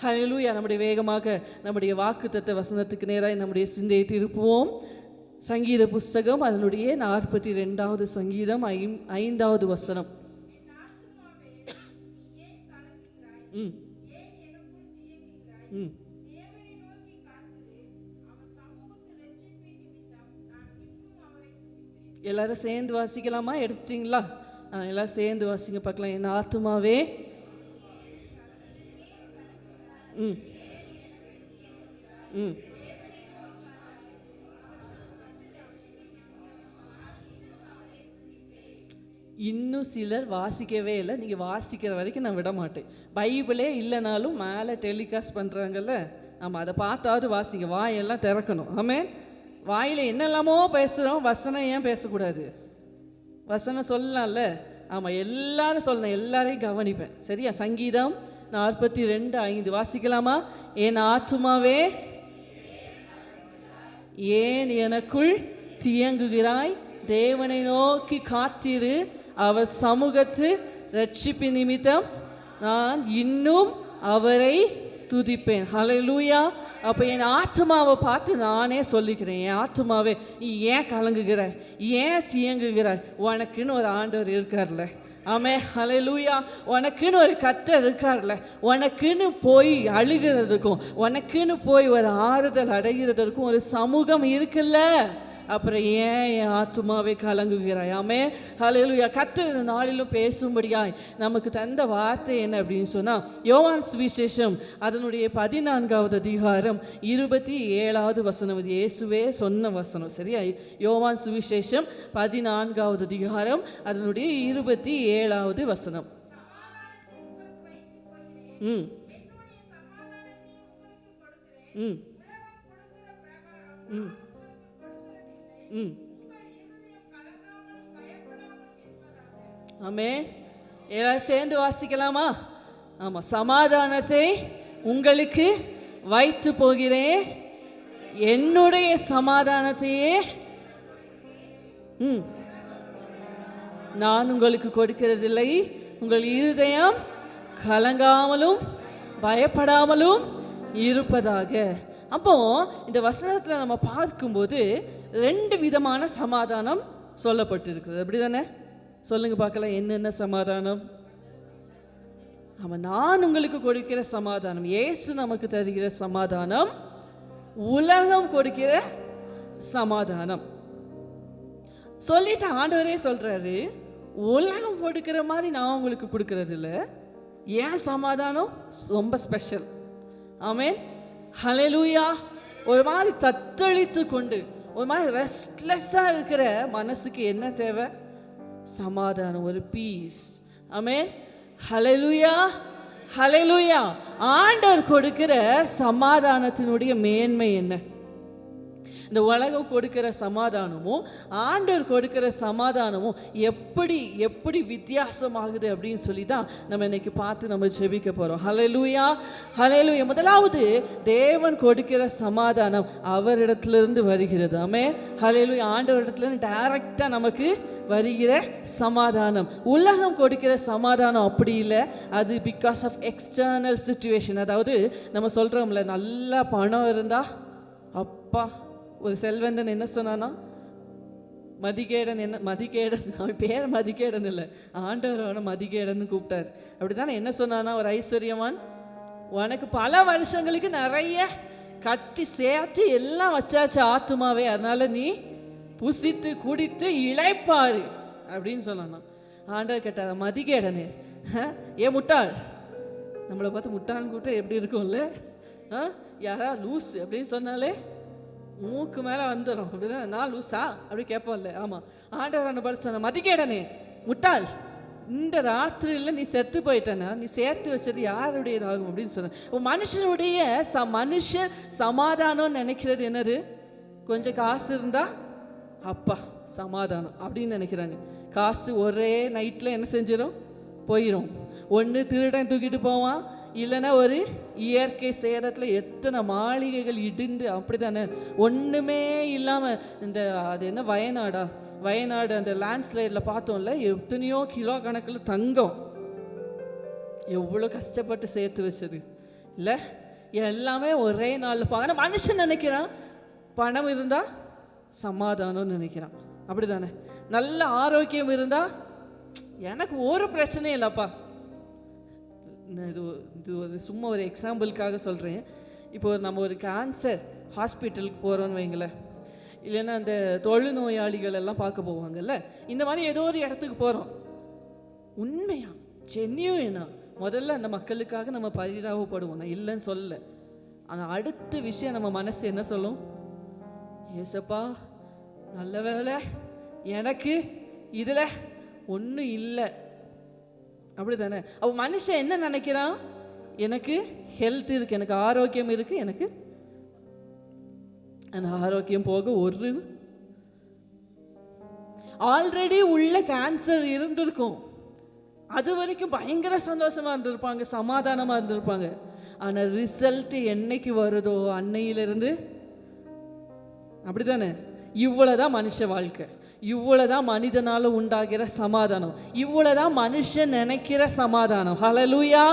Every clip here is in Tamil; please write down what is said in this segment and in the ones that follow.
ஹல்லேலூயா. நம்முடைய வேகமாக நம்முடைய வாக்குத்தத்த வசனத்துக்கு நேராக நம்முடைய சிந்தையை திருப்புவோம். சங்கீத புஸ்தகம் அதனுடைய 42வது சங்கீதம் 5வது வசனம். எல்லாரும் சேர்ந்து வாசிக்கலாமா? எடுத்துட்டீங்களா? எல்லாரும் சேர்ந்து வாசிங்க பார்க்கலாம். என் ஆத்துமாவே இன்னும் சிலர் வாசிக்கவே இல்லை. நீங்கள் வாசிக்கிற வரைக்கும் நான் விட மாட்டேன். பைபிளே இல்லைனாலும் மேலே டெலிகாஸ்ட் பண்ணுறாங்கல்ல, நம்ம அதை பார்த்தாவது வாசிங்க. வாயெல்லாம் திறக்கணும். ஆமென். வாயில் என்னெல்லாமோ பேசுகிறோம், வசனம் ஏன் பேசக்கூடாது? வசனம் சொல்லலாம்ல. ஆமாம், எல்லாரும் சொல்லணும். எல்லாரையும் கவனிப்பேன். சரியா? சங்கீதம் 42:5 வாசிக்கலாமா? என் ஆத்துமாவே ஏன் எனக்குள் தியங்குகிறாய்? தேவனை நோக்கி காத்திரு, அவர் சமூகத்து ரட்சிப்பு நிமித்தம் நான் இன்னும் அவரை துதிப்பேன். ஹல்லேலூயா. அப்போ என் ஆத்துமாவை பார்த்து நானே சொல்லிக்கிறேன், என் ஆத்துமாவே நீ ஏன் கலங்குகிற, ஏன் தியங்குகிறாய்? உனக்குன்னு ஒரு ஆண்டவர் இருக்கார்ல. ஆமே, ஹல்லேலூயா. உனக்குன்னு ஒரு கர்த்தர் இருக்கார்ல. உனக்குன்னு போய் அழுகிறதுக்கும், உனக்குன்னு போய் ஒரு ஆறுதல் அடைகிறதற்கும் ஒரு சமூகம் இருக்குல்ல. அப்புறம் ஏன் என் ஆத்துமாவே கலங்குகிறாய்? ஆமே, ஹல்லேலூயா. கர்த்தர் இந்த நாளிலும் பேசும்படியாய் நமக்கு தந்த வார்த்தை என்ன அப்படின்னு சொன்னால், யோவான் சுவிசேஷம் அதனுடைய 14வது அதிகாரம் 27வது வசனம். இது இயேசுவே சொன்ன வசனம். சரியா? யோவான் சுவிசேஷம் 14வது அதிகாரம் அதனுடைய 27வது வசனம். ம் ம் ம் ஆமே. எல்லாரும் சேர்ந்து வாசிக்கலாமா? ஆமாம். சமாதானத்தை உங்களுக்கு வைத்து போகிறேன், என்னுடைய சமாதானத்தையே நான் உங்களுக்கு கொடுக்கிறதில்லை. உங்கள் இருதயம் கலங்காமலும் பயப்படாமலும் இருப்பதாக. அப்போ இந்த வசனத்தில் நம்ம பார்க்கும்போது 2 விதமான சமாதானம் சொல்லப்பட்டிருக்கிறது. அப்படி தானே? சொல்லுங்க பார்க்கலாம். என்னென்ன சமாதானம்? ஆமாம், நான் உங்களுக்கு கொடுக்கிற சமாதானம், இயேசு நமக்கு தருகிற சமாதானம், உலகம் கொடுக்கிற சமாதானம். சொல்லிட்டு ஆண்டவரே சொல்றாரு, உலகம் கொடுக்கிற மாதிரி நான் உங்களுக்கு கொடுக்கறது இல்லை. ஏன் சமாதானம் ரொம்ப ஸ்பெஷல். ஆமென், ஹல்லேலூயா. ஒரு மாதிரி தத்தளித்து கொண்டு ஒரு மாதிரி ரெஸ்ட்லெஸ்ஸாக இருக்கிற மனசுக்கு என்ன தேவை? சமாதானம், ஒரு பீஸ். ஆமென், ஹல்லேலூயா, ஹல்லேலூயா. ஆண்டவர் கொடுக்கிற சமாதானத்தினுடைய மேன்மை என்ன? இந்த உலகம் கொடுக்கிற சமாதானமும் ஆண்டவர் கொடுக்கிற சமாதானமும் எப்படி எப்படி வித்தியாசமாகுது அப்படின்னு சொல்லி தான் நம்ம இன்னைக்கு பார்த்து நம்ம ஜெபிக்க போகிறோம். ஹல்லேலூயா, ஹல்லேலூயா. முதலாவது, தேவன் கொடுக்கிற சமாதானம் அவரிடத்திலிருந்து வருகிறது. ஆமென், ஹல்லேலூயா. ஆண்டவரிடத்துலேருந்து டைரக்டாக நமக்கு வருகிற சமாதானம். உலகம் கொடுக்கிற சமாதானம் அப்படி இல்லை. அது பிகாஸ் ஆஃப் எக்ஸ்டர்னல் சிச்சுவேஷன். அதாவது நம்ம சொல்கிறோம்ல, நல்லா பணம் இருந்தால், அப்பா ஒரு செல்வந்தன் என்ன சொன்னானா, மதிகேடன் என்ன, மதிகேடன், அவன் பேர் மதிகேடன் இல்லை, ஆண்டவர் அவனை மதிகேடன் கூப்பிட்டார். அப்படி தானே? என்ன சொன்னானா, ஒரு ஐஸ்வர்யவான், உனக்கு பல வருஷங்களுக்கு நிறைய கட்டி சேர்த்து எல்லாம் வச்சாச்சு ஆத்துமாவே, அதனால நீ புசித்து குடித்து இளைப்பாரு அப்படின்னு சொன்னானா. ஆண்டவர் கேட்டார், மதிகேடனே, ஏன் முட்டாள்? நம்மளை பார்த்து முட்டாள்னு கூட்டம் எப்படி இருக்கும்ல? யாரா லூஸ் அப்படின்னு சொன்னாலே மூக்கு மேலே வந்துடும். அப்படிதான், நான் லூஸா அப்படி கேட்போம்ல. ஆமாம். ஆண்டவர் பதில் சொன்ன, மதிகேடனே, முட்டாள், இந்த ராத்திரியில் நீ செத்து போயிட்டனா நீ சேர்த்து வச்சது யாருடையதாகும் அப்படின்னு சொன்ன. மனுஷனுடைய மனுஷன் சமாதானம் நினைக்கிறது என்னது? கொஞ்சம் காசு இருந்தா அப்பா சமாதானம் அப்படின்னு நினைக்கிறாங்க. காசு ஒரே நைட்டில் என்ன செஞ்சிடும்? போயிடும். ஒன்று திருடன் தூக்கிட்டு போவான், இல்லைன்னா ஒரு இயற்கை சேதத்தில் எத்தனை மாளிகைகள் இடிந்து அப்படி தானே ஒன்றுமே இல்லாமல். இந்த அது என்ன வயநாடு அந்த லேண்ட்ஸ்லைடில் பார்த்தோம்ல, எத்தனையோ கிலோ கணக்கில் தங்கம், எவ்வளோ கஷ்டப்பட்டு சேர்த்து வச்சது. இல்லை, எல்லாமே ஒரே நாளில் ஆனால் மனுஷன் நினைக்கிறான் பணம் இருந்தால் சமாதானம்னு நினைக்கிறான். அப்படி தானே? நல்ல ஆரோக்கியம் இருந்தால் எனக்கு ஒரு பிரச்சனையும் இல்லைப்பா. இது ஒரு சும்மா ஒரு எக்ஸாம்பிளுக்காக சொல்கிறேன். இப்போ நம்ம ஒரு கேன்சர் ஹாஸ்பிட்டலுக்கு போகிறோன்னு வைங்களேன், இல்லைன்னா அந்த தொழுநோயாளிகள் எல்லாம் பார்க்க போவாங்கல்ல, இந்த மாதிரி ஏதோ ஒரு இடத்துக்கு போகிறோம். உண்மையா ஜென்யூனா முதல்ல அந்த மக்களுக்காக நம்ம பரிதாபப்படுவோம், நான் இல்லைன்னு சொல்லலை. ஆனால் அடுத்த விஷயம் நம்ம மனசு என்ன சொல்லும்? ஏசப்பா நல்ல வேலை எனக்கு இதில் ஒன்றும் இல்லை. அப்படி தானே? அவன் மனுஷன் என்ன நினைக்கிறான்? எனக்கு ஹெல்த் இருக்குது, எனக்கு ஆரோக்கியம் இருக்குது, எனக்கு அந்த ஆரோக்கியம் போக ஒரு ஆல்ரெடி உள்ள கேன்சர் இருந்திருக்கும், அது வரைக்கும் பயங்கர சந்தோஷமாக இருந்திருப்பாங்க, சமாதானமாக இருந்திருப்பாங்க. ஆனால் ரிசல்ட் என்னைக்கு வருதோ அன்னையிலிருந்து அப்படி தானே? இவ்வளோதான் மனுஷ வாழ்க்கை, இவ்வளோதான் மனிதனால் உண்டாகிற சமாதானம், இவ்வளோதான் மனுஷன் நினைக்கிற சமாதானம். ஹல்லேலூயா,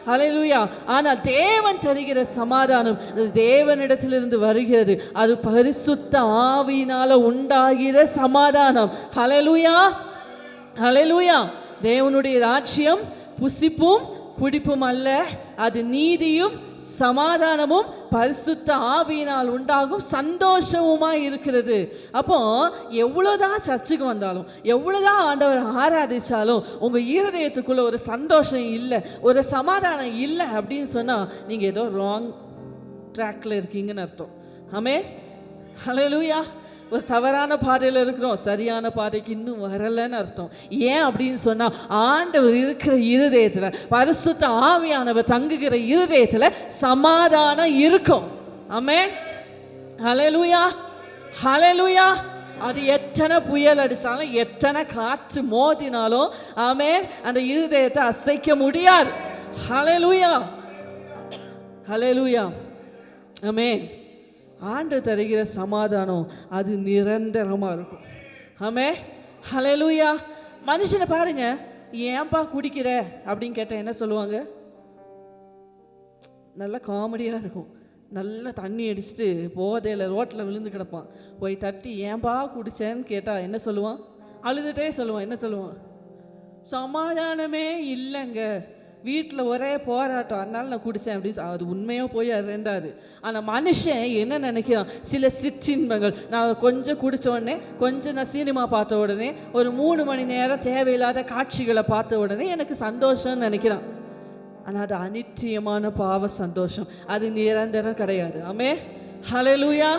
ஹல்லேலூயா. ஆனால் தேவன் தருகிற சமாதானம் தேவனிடத்திலிருந்து வருகிறது. அது பரிசுத்த ஆவியினால் உண்டாகிற சமாதானம். ஹல்லேலூயா, ஹல்லேலூயா. தேவனுடைய ராஜ்யம் புசிப்பும் குடிப்பும் அல்ல, அது நீதியும் சமாதானமும் பரிசுத்த ஆவியினால் உண்டாகும் சந்தோஷமுமாய் இருக்கிறது. அப்போ எவ்வளோதான் சர்ச்சுக்கு வந்தாலும், எவ்வளோதான் ஆண்டவர் ஆராதிச்சாலும் உங்கள் இருதயத்துக்குள்ள ஒரு சந்தோஷம் இல்லை, ஒரு சமாதானம் இல்லை அப்படின்னு சொன்னால் நீங்கள் ஏதோ ராங் ட்ராக்ல இருக்கீங்கன்னு அர்த்தம். ஆமே, ஹல்லேலூயா. ஒரு தவறான பாதையில் இருக்கிறோம், சரியான பாதைக்கு இன்னும் வரலன்னு அர்த்தம். ஏன் அப்படின்னு சொன்னால் ஆண்டவர் இருக்கிற இருதயத்தில், பரிசுத்த ஆவியானவர் தங்குகிற இருதயத்தில் சமாதானம் இருக்கும். ஆமென், ஹல்லேலூயா, ஹல்லேலூயா. அது எத்தனை புயல் அடித்தாலும், எத்தனை காற்று மோதினாலும் ஆமென், அந்த இருதயத்தை அசைக்க முடியாது. ஹல்லேலூயா, ஹல்லேலூயா. ஆமென். ஆண்டு தருகிற சமாதானம் அது நிரந்தரமாக இருக்கும். ஆமே, ஹல்லேலூயா. மனுஷனை பாருங்க, ஏன்பா குடிக்கிற அப்படின்னு கேட்டால் என்ன சொல்லுவாங்க? நல்லா காமெடியாக இருக்கும். நல்லா தண்ணி அடிச்சுட்டு போதையில் ரோட்டில் விழுந்து கிடப்பான். போய் தட்டி ஏன்பா குடித்தேன்னு கேட்டால் என்ன சொல்லுவான்? அழுதுகிட்டே சொல்லுவான். என்ன சொல்லுவான்? சமாதானமே இல்லைங்க, வீட்டில் ஒரே போராட்டம், அதனால நான் குடித்தேன் அப்படின்னு. அது உண்மையாக போய் அது ரெண்டாது. ஆனால் மனுஷன் என்ன நினைக்கிறான்? சில சிற்றின்பங்கள், நான் கொஞ்சம் குடித்த உடனே, கொஞ்சம் நான் சினிமா பார்த்த உடனே, ஒரு 3 மணி நேரம் தேவையில்லாத காட்சிகளை பார்த்த உடனே எனக்கு சந்தோஷம்னு நினைக்கிறான். ஆனால் அது அநித்தியமான பாவ சந்தோஷம், அது நிரந்தரம் கிடையாது. ஆமே, ஹல்லேலூயா,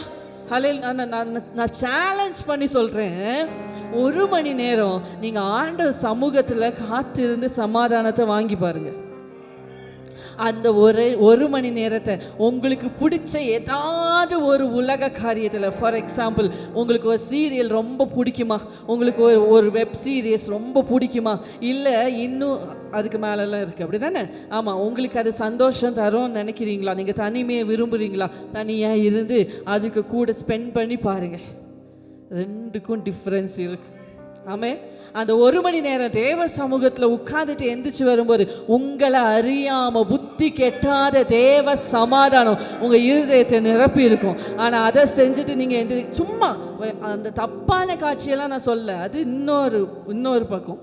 நான் சேலஞ்ச் பண்ணி சொல்கிறேன், 1 மணி நேரம் நீங்கள் ஆண்டவர் சமூகத்தில் காத்திருந்து சமாதானத்தை வாங்கி பாருங்க. அந்த ஒரு மணி நேரத்தை உங்களுக்கு பிடிச்ச ஏதாவது ஒரு உலக காரியத்தில், ஃபார் எக்ஸாம்பிள் உங்களுக்கு ஒரு சீரியல் ரொம்ப பிடிக்குமா, உங்களுக்கு ஒரு வெப் சீரியஸ் ரொம்ப பிடிக்குமா, இல்லை இன்னும் அதுக்கு மேலெல்லாம் இருக்குது, அப்படி தானே? ஆமாம், உங்களுக்கு அது சந்தோஷம் தரும்னு நினைக்கிறீங்களா? நீங்கள் தனிமையை விரும்புகிறீங்களா? தனியாக இருந்து அதுக்கு கூட ஸ்பெண்ட் பண்ணி பாருங்கள், ரெண்டுக்கும் டிஃப்ரென்ஸ் இருக்குது. ஆமே, அந்த 1 மணி நேரம் தேவ சமூகத்தில் உட்கார்ந்துட்டு எந்திரிச்சு வரும்போது உங்களை அறியாம புத்தி கெட்டாத தேவ சமாதானம் உங்கள் இருதயத்தை நிரப்பி இருக்கும். ஆனால் அதை செஞ்சுட்டு நீங்கள் சும்மா அந்த தப்பான காட்சியெல்லாம் நான் சொல்ல, அது இன்னொரு பக்கம்.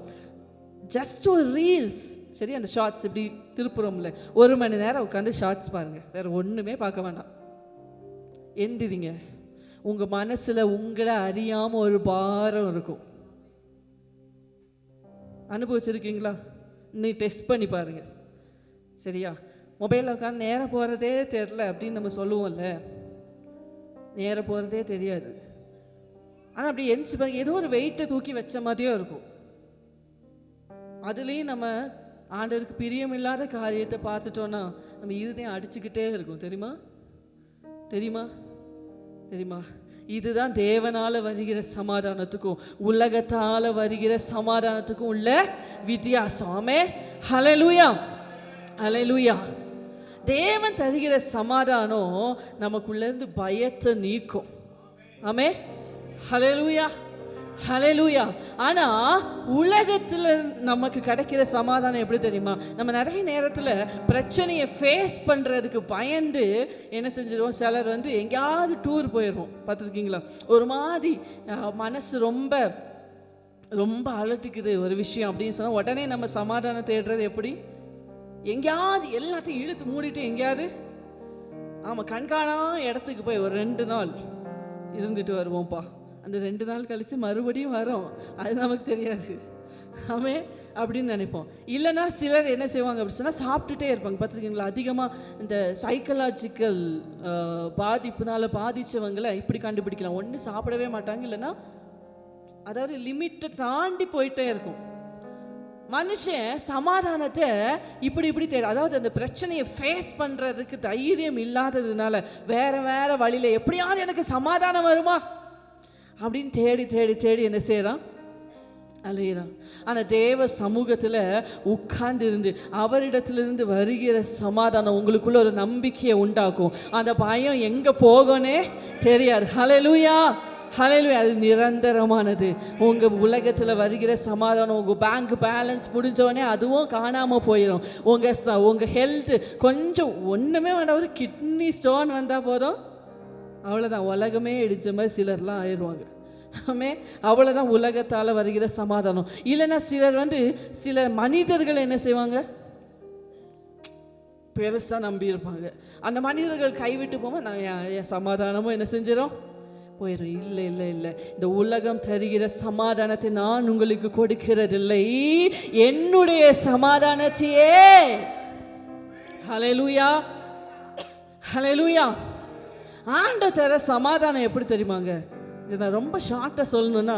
ஜஸ்ட் ஒரு ரீல்ஸ், சரி, அந்த ஷார்ட்ஸ் இப்படி திருப்புறோம்ல, 1 மணி நேரம் உட்காந்து ஷார்ட்ஸ் பாருங்கள், வேறு ஒன்றுமே பார்க்க வேண்டாம். எந்திரிங்க. உங்கள் மனசில் உங்களை அறியாமல் ஒரு பாரம் இருக்கும். அனுபவிச்சிருக்கீங்களா? இன்னும் டெஸ்ட் பண்ணி பாருங்கள், சரியா? மொபைலில் உட்காந்து நேரம் போகிறதே தெரில அப்படின்னு நம்ம சொல்லுவோம்ல, நேரம் போகிறதே தெரியாது. ஆனால் அப்படி எந்திரிச்சு பாருங்க, ஏதோ ஒரு வெயிட்டை தூக்கி வச்ச மாதிரியும் இருக்கும். அதுலேயும் நம்ம ஆண்டவருக்கு பிரியமில்லாத காரியத்தை பார்த்துட்டோன்னா நம்ம இருதயம் அடிச்சுக்கிட்டே இருக்கும். தெரியுமா? தெரியுமா? தெரியுமா? இதுதான் தேவனால் வருகிற சமாதானத்துக்கும் உலகத்தால் வருகிற சமாதானத்துக்கும் உள்ள வித்தியாசம். ஆமென், ஹல்லேலூயா, ஹல்லேலூயா. தேவன் தருகிற சமாதானம் நமக்குள்ளேருந்து பயத்தை நீக்கும். ஆமென், ஹல்லேலூயா. ஹல்லேலூயா. ஆனா உலகத்துல நமக்கு கிடைக்கிற சமாதானம் எப்படி தெரியுமா? நம்ம நிறைய நேரத்துல பிரச்சனையை ஃபேஸ் பண்றதுக்கு பயந்து என்ன செஞ்சிருவோம், சிலர் எங்கேயாவது டூர் போயிடுவோம். பார்த்துருக்கீங்களா? ஒரு மாதிரி மனசு ரொம்ப ரொம்ப அலட்டிக்குது ஒரு விஷயம் அப்படின்னு சொன்னால் உடனே நம்ம சமாதானம் தேடுறது எப்படி? எங்கேயாவது எல்லாத்தையும் இழுத்து மூடிட்டு எங்கேயாவது கண்காணா இடத்துக்கு போய் ஒரு 2 நாள் இருந்துட்டு வருவோம்ப்பா. அந்த 2 நாள் கழித்து மறுபடியும் வரோம், அது நமக்கு தெரியாது. ஆமே அப்படின்னு நினைப்போம். இல்லைன்னா சிலர் என்ன செய்வாங்க அப்படி சொன்னால் சாப்பிட்டுட்டே இருப்பாங்க. பார்த்துருக்கீங்களா? அதிகமாக இந்த சைக்கலாஜிக்கல் பாதிப்புனால பாதித்தவங்களை இப்படி கண்டுபிடிக்கலாம். ஒன்று சாப்பிடவே மாட்டாங்க, இல்லைன்னா அதாவது லிமிட்டை தாண்டி போயிட்டே இருக்கும். மனுஷன் சமாதானத்தை இப்படி தேடும். அதாவது அந்த பிரச்சனையை ஃபேஸ் பண்ணுறதுக்கு தைரியம் இல்லாததுனால வேற வழியில் எப்படியாவது எனக்கு சமாதானம் வருமா அப்படின்னு தேடி என்ன செய்யறான், அலையிறான். ஆனால் தேவ சமூகத்தில் உட்கார்ந்து இருந்து அவரிடத்திலிருந்து வருகிற சமாதானம் உங்களுக்குள்ள ஒரு நம்பிக்கையை உண்டாக்கும். அந்த பயம் எங்கே போகனே தெரியாது. ஹல்லேலூயா, ஹல்லேலூயா. அது நிரந்தரமானது. உங்கள் உலகத்தில் வருகிற சமாதானம், உங்கள் பேங்க் பேலன்ஸ் முடிஞ்சோடனே அதுவும் காணாமல் போயிடும். உங்கள் ஹெல்த்து கொஞ்சம் ஒன்றுமே வேண்டாம், ஒரு கிட்னி ஸ்டோன் வந்தால் போதும், அவ்வளோதான், உலகமே இடித்த மாதிரி சிலர்லாம் ஆயிடுவாங்க. ஆமே, அவ்வளோதான் உலகத்தால் வருகிற சமாதானம். இல்லைன்னா சிலர் சில மனிதர்கள் என்ன செய்வாங்க, பெருசாக நம்பியிருப்பாங்க. அந்த மனிதர்கள் கைவிட்டு போவோம், நான் என் சமாதானமும் என்ன செஞ்சிடும், போயிடும். இல்லை, இந்த உலகம் தருகிற சமாதானத்தை நான் உங்களுக்கு கொடுக்கிறதில்லை, என்னுடைய சமாதானத்தையே. ஹல்லேலூயா, ஹல்லேலூயா. ஆண்டவர் தர சமாதானம் எப்படி தெரியுமாங்க? இது நான் ரொம்ப ஷார்ட்டாக சொல்லணும்னா,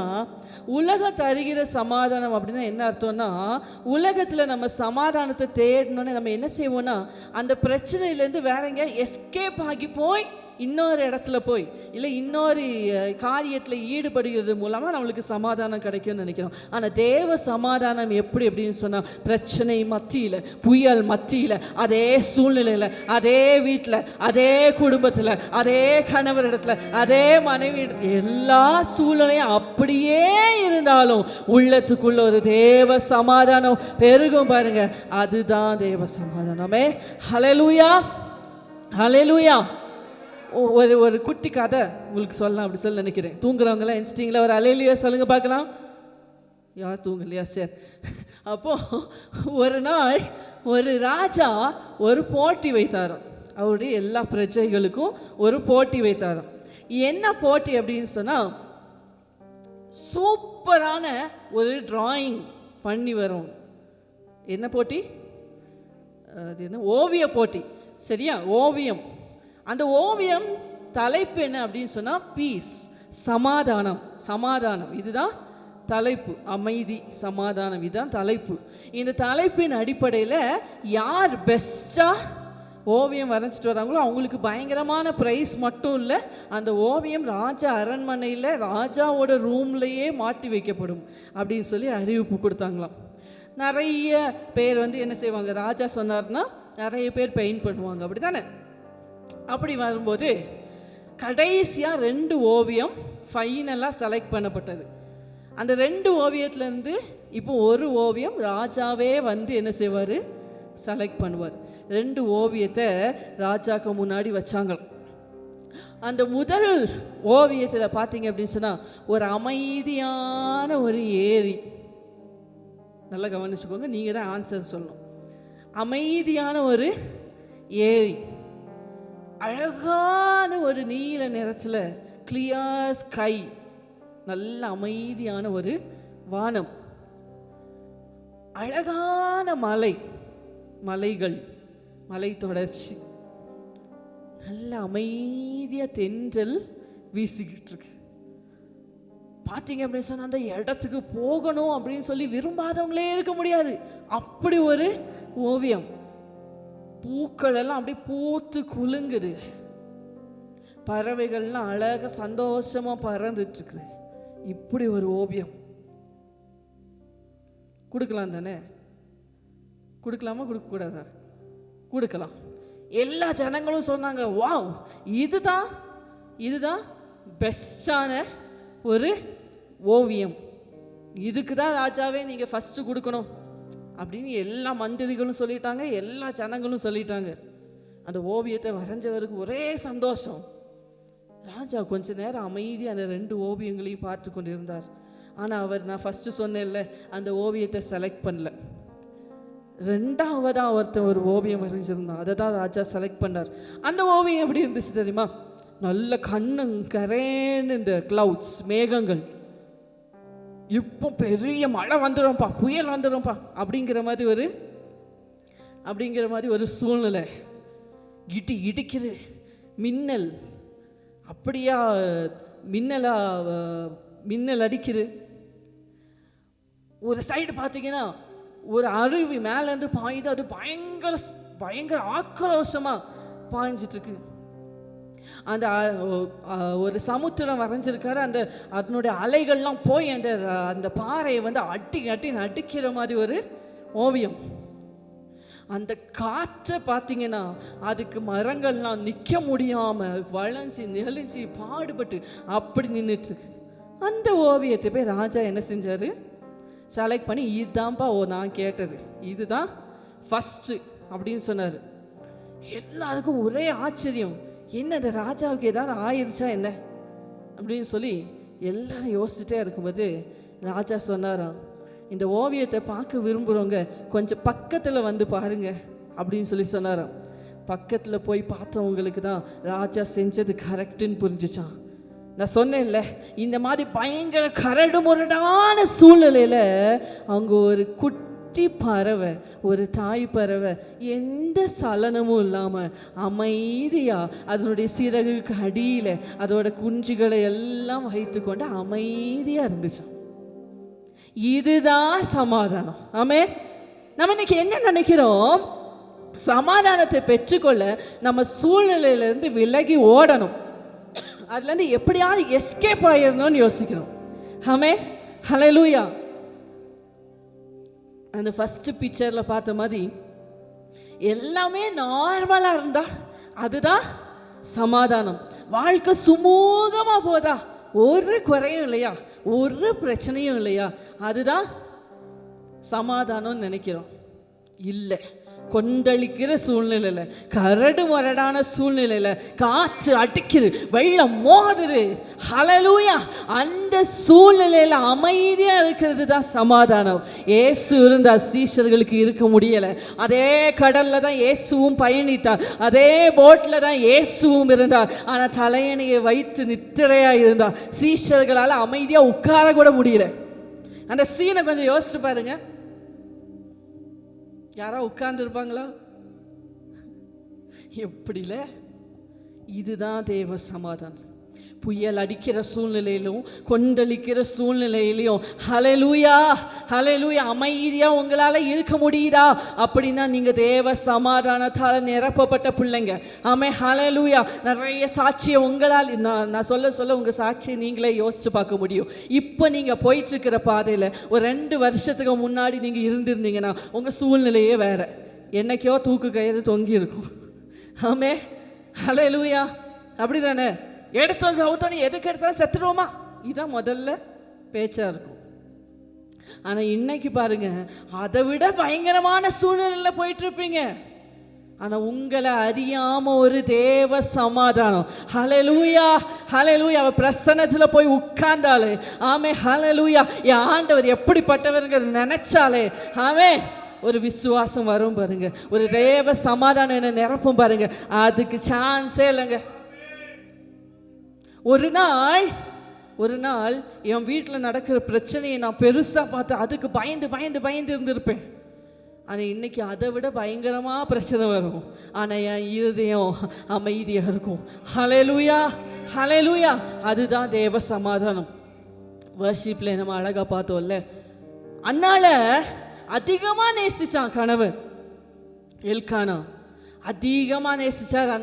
உலகம் தருகிற சமாதானம் அப்படின்னா என்ன அர்த்தம்னா, உலகத்தில் நம்ம சமாதானத்தை தேடணுன்னு நம்ம என்ன செய்வோம்னா, அந்த பிரச்சனையிலேருந்து வேற எங்கேயா எஸ்கேப் ஆகி போய் இன்னொரு இடத்துல போய் இல்லை இன்னொரு காரியத்தில் ஈடுபடுகிறது மூலமாக நம்மளுக்கு சமாதானம் கிடைக்கும்னு நினைக்கிறோம். ஆனால் தேவ சமாதானம் எப்படி அப்படின்னு சொன்னால், பிரச்சனை மத்தியில், புயல் மத்தியில், அதே சூழ்நிலையில், அதே வீட்டில், அதே குடும்பத்தில், அதே கணவர் இடத்துல, அதே மனைவி, எல்லா சூழ்நிலையும் அப்படியே இருந்தாலும் உள்ளத்துக்குள்ள ஒரு தேவ சமாதானம் பெருகும் பாருங்க. அதுதான் தேவ சமாதானமே. ஹல்லேலூயா, ஹல்லேலூயா. ஒரு குட்டி கதை உங்களுக்கு சொல்லலாம் அப்படி சொல்ல நினைக்கிறேன். தூங்குறவங்களாம் எந்திச்சிட்டிங்களா? ஒரு ஹல்லேலூயா சொல்லுங்க பார்க்கலாம். யார் தூங்கலையா? சரி. அப்போது ஒரு நாள் ஒரு ராஜா ஒரு போட்டி வைத்தாராம். அவருடைய எல்லா பிரஜைகளுக்கும் ஒரு போட்டி வைத்தாராம். என்ன போட்டி அப்படின்னு சொன்னால், சூப்பரான ஒரு டிராயிங் பண்ணி வரும். என்ன போட்டி? அது என்ன? ஓவிய போட்டி. சரியா? ஓவியம். அந்த ஓவியம் தலைப்பு என்ன அப்படின்னு சொன்னால், பீஸ், சமாதானம். சமாதானம் இதுதான் தலைப்பு. அமைதி, சமாதானம் இதுதான் தலைப்பு. இந்த தலைப்பின் அடிப்படையில் யார் பெஸ்ட்டாக ஓவியம் வரைஞ்சிட்டு வராங்களோ அவங்களுக்கு பயங்கரமான ப்ரைஸ் மட்டும் இல்லை, அந்த ஓவியம் ராஜா அரண்மனையில் ராஜாவோட ரூம்லையே மாட்டி வைக்கப்படும் அப்படின்னு சொல்லி அறிவிப்பு கொடுத்தாங்களாம். நிறைய பேர் என்ன செய்வாங்க, ராஜா சொன்னார்னா நிறைய பேர் பெயிண்ட் பண்ணுவாங்க, அப்படி தானே? அப்படி வரும்போது கடைசியாக 2 ஓவியம் ஃபைனலாக செலக்ட் பண்ணப்பட்டது. அந்த 2 ஓவியத்துலேருந்து இப்போ ஒரு ஓவியம் ராஜாவே என்ன செய்வார், செலக்ட் பண்ணுவார். 2 ஓவியத்தை ராஜாக்கு முன்னாடி வச்சாங்க. அந்த முதல் ஓவியத்தில் பார்த்தீங்க அப்படின்னு சொன்னால், ஒரு அமைதியான ஒரு ஏரி. நல்லா கவனிச்சுக்கோங்க, நீங்கள் தான் ஆன்சர் சொல்லணும். அமைதியான ஒரு ஏரி, அழகான ஒரு நீல நிறத்தில் கிளியர் ஸ்கை, நல்ல அமைதியான ஒரு வானம், அழகான மலைகள், மலை தொடர்ச்சி, நல்ல அமைதியாக தென்றல் வீசிக்கிட்டு இருக்கு. பார்த்தீங்க அப்படின்னு சொன்னால் அந்த இடத்துக்கு போகணும் அப்படின்னு சொல்லி விரும்பாதவங்களே இருக்க முடியாது. அப்படி ஒரு ஓவியம். பூக்கள் எல்லாம் அப்படியே பூத்து குலுங்குது, பறவைகள்லாம் அழகாக சந்தோஷமாக பறந்துட்டு இருக்குது. இப்படி ஒரு ஓவியம் கொடுக்கலாம் தானே? கொடுக்கலாமா, கொடுக்கக்கூடாதா? கொடுக்கலாம். எல்லா ஜனங்களும் சொன்னாங்க, வாவ், இதுதான் பெஸ்டான ஒரு ஓவியம், இதுக்கு தான் ராஜாவே நீங்கள் ஃபஸ்ட்டு கொடுக்கணும் அப்படின்னு எல்லா மந்திரிகளும் சொல்லிட்டாங்க, எல்லா ஜனங்களும் சொல்லிட்டாங்க. அந்த ஓவியத்தை வரைஞ்சவருக்கு ஒரே சந்தோஷம். ராஜா கொஞ்ச நேரம் அமைதியாக அந்த 2 ஓவியங்களையும் பார்த்து கொண்டு இருந்தார். ஆனால் அவர், நான் ஃபஸ்ட்டு சொன்னேன்ல, அந்த ஓவியத்தை செலக்ட் பண்ணல. 2ஆவதாக ஒருத்தன் ஒரு ஓவியம் வரைஞ்சிருந்தான், அதை தான் ராஜா செலக்ட் பண்ணார். அந்த ஓவியம் எப்படி இருந்துச்சு தெரியுமா? நல்ல கண்ணு கரேன்னு இந்த கிளவுட்ஸ், மேகங்கள், இப்போ பெரிய மழை வந்துடும்ப்பா, புயல் வந்துடும்ப்பா அப்படிங்கிற மாதிரி ஒரு சூழ்நிலை. இடிக்குது, மின்னல், அப்படியா மின்னல் அடிக்குது. ஒரு சைடு பார்த்தீங்கன்னா ஒரு அருவி மேலேருந்து பாயுது, அது பயங்கர ஆக்ரோஷமாக பாய்ஞ்சிட்ருக்கு. அந்த ஒரு சமுத்திரம் வரைஞ்சிருக்காரு, அதனுடைய அலைகள்லாம் போய் அந்த பாறையை அடிக்கிற மாதிரி ஒரு ஓவியம். அந்த காற்றை பார்த்தீங்கன்னா அதுக்கு மரங்கள்லாம் நிற்க முடியாமல் வளைஞ்சி நெளிஞ்சி பாடுபட்டு அப்படி நின்றுட்டுருக்கு. அந்த ஓவியத்தை போய் ராஜா என்ன செஞ்சார்? செலக்ட் பண்ணி, இதுதான்ப்பா நான் கேட்டது, இதுதான் ஃபஸ்ட்டு அப்படின்னு சொன்னார். எல்லாருக்கும் ஒரே ஆச்சரியம், என்ன இந்த ராஜாவுக்கு ஏதாவது ஆயிடுச்சா என்ன அப்படின்னு சொல்லி எல்லாரும் யோசிச்சுட்டே இருக்கும்போது ராஜா சொன்னாராம், இந்த ஓவியத்தை பார்க்க விரும்புகிறவங்க கொஞ்சம் பக்கத்தில் வந்து பாருங்க அப்படின்னு சொல்லி சொன்னாராம். பக்கத்தில் போய் பார்த்தவங்களுக்கு தான் ராஜா செஞ்சது கரெக்டுன்னு புரிஞ்சிச்சான். நான் சொன்னேன்ல, இந்த மாதிரி பயங்கர கரடு முரடான சூழ்நிலையில் அவங்க ஒரு குட்டி பறவை, ஒரு தாய் பறவை, எந்த சலனமும் இல்லாமல் அமைதியாக அதனுடைய சிறகுக்கு அடியில் அதோட குஞ்சுகளை எல்லாம் வைத்து கொண்டு அமைதியாக இருந்துச்சான். இதுதான் சமாதானம். ஆமென். நம்ம இன்னைக்கு என்ன நினைக்கிறோம்? சமாதானத்தை பெற்றுக்கொள்ள நம்ம சூழ்நிலையிலேருந்து விலகி ஓடணும், அதுலேருந்து எப்படியாவது எஸ்கேப் ஆயிடணும்னு யோசிக்கணும். ஆமென். ஹல்லேலூயா. அந்த ஃபஸ்ட்டு பிக்சரில் பார்த்த மாதிரி எல்லாமே நார்மலாக இருந்தா அதுதான் சமாதானம். வாழ்க்கை சுமூகமாக போதா, ஒரு குறையும் இல்லையா, ஒரு பிரச்சனையும் இல்லையா, அதுதான் சமாதானம்னு நினைக்கிறோம். இல்லை, கொந்தளிக்கிற சூழ்நிலையில், கரடு முரடான சூழ்நிலையில், காற்று அடிக்குது, வெள்ளம் மோதுது, ஹல்லேலூயா, அந்த சூழ்நிலையில் அமைதியாக இருக்கிறது தான் சமாதானம். இயேசு இருந்தால் சீஷர்களுக்கு இருக்க முடியலை. அதே கடலில் தான் இயேசுவும் பயணித்தார், அதே போட்டில் தான் இயேசுவும் இருந்தார். ஆனால் தலையணையை வைத்து நித்திரையாக இருந்தார். சீஷர்களால் அமைதியாக உட்கார கூட முடியல. அந்த சீனை கொஞ்சம் யோசிச்சு பாருங்க. யாரா உட்கார்ந்து இருப்பாங்களா? எப்படில? இதுதான் தேவ சமாதானம். புயல் அடிக்கிற சூழ்நிலையிலும் கொந்தளிக்கிற சூழ்நிலையிலையும் ஹல்லேலூயா, ஹல்லேலூயா, அமைதியாக உங்களால் இருக்க முடியுதா அப்படின்னா நீங்கள் தேவ சமாதானத்தால் நிரப்பப்பட்ட பிள்ளைங்க. ஆமே, ஹல்லேலூயா. நிறைய சாட்சியை உங்களால் நான் சொல்ல உங்கள் சாட்சியை நீங்களே யோசித்து பார்க்க முடியும். இப்போ நீங்கள் போயிட்டுருக்கிற பாதையில் ஒரு 2 வருஷத்துக்கு முன்னாடி நீங்கள் இருந்திருந்தீங்கன்னா உங்கள் சூழ்நிலையே வேறு. என்னைக்கோ தூக்கு கயிறு தொங்கி இருக்கும். ஆமே, ஹல்லேலூயா. அப்படி தானே? எடுத்தவங்க அவுத்தோன்னு எதுக்கு எடுத்தாலும் செத்துடுவோமா, இதுதான் முதல்ல பேச்சாக இருக்கும். ஆனால் இன்னைக்கு பாருங்க, அதை விட பயங்கரமான சூழ்நிலையில் போயிட்டு இருப்பீங்க. ஆனால் உங்களை அறியாமல் ஒரு தேவ சமாதானம், ஹல்லேலூயா, ஹல்லேலூயா, அவர் பிரசன்னத்தில் போய் உட்கார்ந்தாலே, ஆமே, ஹல்லேலூயா, என் ஆண்டவர் எப்படிப்பட்டவர்கள் நினைச்சாலே, ஆமே, ஒரு விசுவாசம் வரும் பாருங்க, ஒரு தேவ சமாதானம் என்ன நிரப்பும் பாருங்க. அதுக்கு சான்ஸே இல்லைங்க. ஒரு நாள் என் வீட்டில் நடக்கிற பிரச்சனையை நான் பெருசாக பார்த்து அதுக்கு பயந்து இருந்திருப்பேன். ஆனால் இன்னைக்கு அதை விட பயங்கரமாக பிரச்சனை வரும், ஆனால் என் இருதயம் அமைதியாக இருக்கும். ஹல்லேலூயா, ஹல்லேலூயா, அதுதான் தேவ சமாதானம். வர்ஷிப்பில் நம்ம அழகாக பார்த்தோம்ல, அன்னால அதிகமாக நேசிச்சான் கணவர் எல்கானா, அதிகமாக நேசிச்சார்